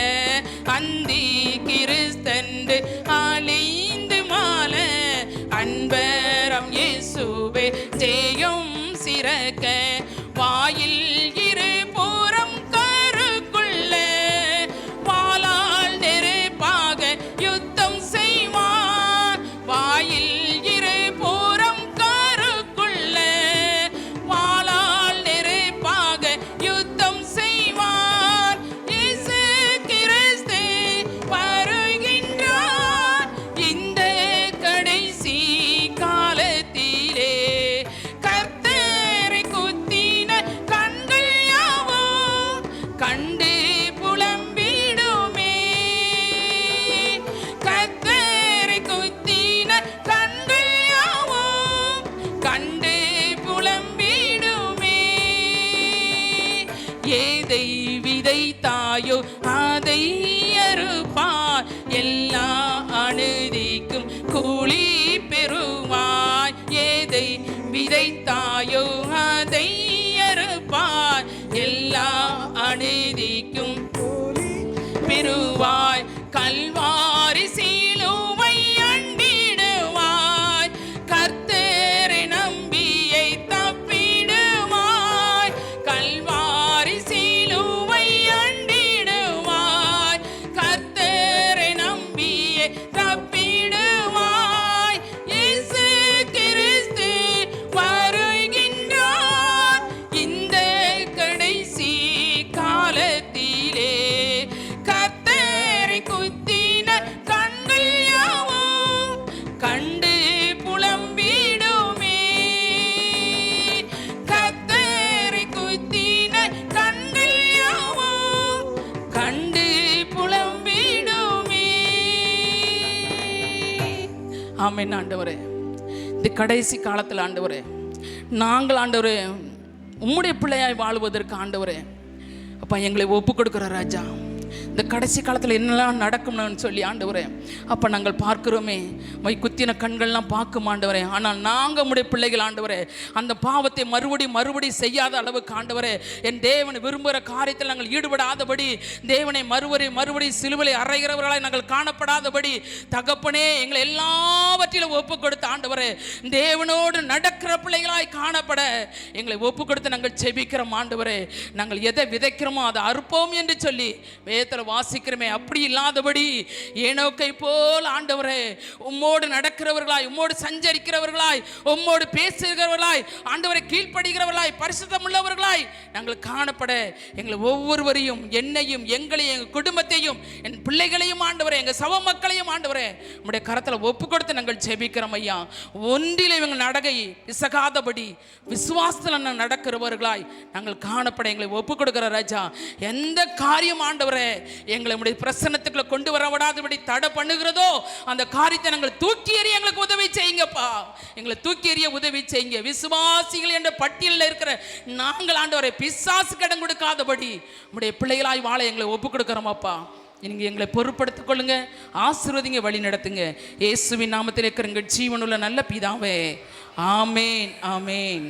அந்தி கிறிஸ்தன்று அழிந்து மால அன்பரம் இயேசுவே ஜெயம் சிறக்க. வாயில் இரு புறம் கருக்குள்ள வாளால் நெருப்பாக யுத்தம் செய்வார். வாயில் இரு புறம் கருக்குள்ள வாளால் நெருப்பாக யுத்தம் செய்வார். இயேசு கிறிஸ்து வருகின்றார் இந்த கடைசி காலத்திலே. கர்த்தரை குத்தின கண்கள் யாவும் கண்டு புலம்பிடுமே. கர்த்தரை குத்தின கண்கள் யாவும் கண்டு புலம்பிடுமே. ஏதை விதைத்தாயோ அதை அறுப்பாய். எல்லா அநீதிக்கும் கூலி பெறுவாய். ஏதை விதைத்தாயோ அதை அறுப்பாய். எல்லா அநீதிக்கும் பெறுவாய். கல்வாரி சிலுவை அண்டிடுவாய். கர்த்தரை நம்பியை தப்பிடுவாய். கல்வாரி சிலுவை அண்டிடுவாய். கர்த்தரை நம்பியை தப்பிடுவாய். இயேசு கிறிஸ்து வருகின்றார் இந்த கடைசி காலத்திலே. கர்த்தரை குத்தின ஆமென் ஆண்டவரே. இந்த கடைசி காலத்தில் ஆண்டவரே, நாங்கள் ஆண்டவரே உம்முடைய பிள்ளையாய் வாழ்வதற்கு ஆண்டவரே அப்பா எங்களை ஒப்பு கொடுக்குற ராஜா. இந்த கடைசி காலத்தில் என்னெல்லாம் நடக்கும்னு சொல்லி ஆண்டவரே அப்போ நாங்கள் பார்க்குறோமே, மை குத்தின கண்கள்லாம் பார்க்கும் ஆண்டவரே. ஆனால் நாங்கள் உம்முடைய பிள்ளைகள் ஆண்டவரே, அந்த பாவத்தை மறுபடி செய்யாத அளவுக்கு ஆண்டவரே, என் தேவன் விரும்புகிற காரியத்தில் நாங்கள் ஈடுபடாதபடி, தேவனை மறுபடி சிலுவையை அறைகிறவர்களாய் நாங்கள் காணப்படாதபடி தகப்பனே எங்களை எல்லாவற்றிலும் ஒப்பு கொடுத்து ஆண்டவரே தேவனோடு நடக்கிற பிள்ளைகளாய் காணப்பட எங்களை ஒப்பு கொடுத்து நாங்கள் செபிக்கிறோம் ஆண்டவரே. நாங்கள் எதை விதைக்கிறோமோ அதை அறுப்போம் என்று சொல்லி வேதத்தில் வாசிக்கிறோமே, அப்படி இல்லாதபடி ஏனோக்கை போல் ஆண்டவரே உம்மோடு நடக்கிறவர்களாய், உம்மோடு சஞ்சரிக்கிறவர்களாய், உம்மோடு பேசுகிறவர்களாய் ஆண்டவரை கீழ்ப்படுகிறவர்களாய், பரிசுத்தம் உள்ளவர்களாய் நாங்கள் காணப்பட எங்களை ஒவ்வொருவரையும், என்னையும், எங்களையும், எங்கள் குடும்பத்தையும், என் பிள்ளைகளையும் ஆண்டவரே, எங்கள் சவ மக்களையும் ஆண்டவரே உம்முடைய கரத்தில் ஒப்பு கொடுத்து நாங்கள் ஜெபிக்கிறோம் ஐயா. ஒன்றில் இவங்க நடகை பிசகாதபடி விசுவாசத்தில் நடக்கிறவர்களாய் நாங்கள் காணப்பட எங்களை ஒப்பு கொடுக்கிற ராஜா. எந்த காரியம் ஆண்டவரே எங்களை உம்முடைய பிரசன்னத்துக்குள்ள கொண்டு வர விடாதபடி தடை பண்ணுகிறதோ அந்த காரியத்தை நாங்கள் தூக்கி எறிய எங்களுக்கு உதவி செய்யுங்கப்பா. எங்களை தூக்கி எறிய உதவி செய்யுங்க. விசுவாசிகள் என்ற பட்டியலில் இருக்கிற நாங்கள் ஆண்டவரை பிசாசு கடன் கொடுக்காதபடி உம்முடைய பிள்ளைகளாய் வாழ எங்களை ஒப்பு கொடுக்கிறோமாப்பா. நீங்கள் எங்களை பொறுப்படுத்திக் கொள்ளுங்க, ஆசீர்வதிங்க, வழி நடத்துங்க. இயேசுவின் நாமத்தில் இருக்கிற எங்கள் ஜீவனுள்ள நல்ல பிதாவே, ஆமேன், ஆமேன்.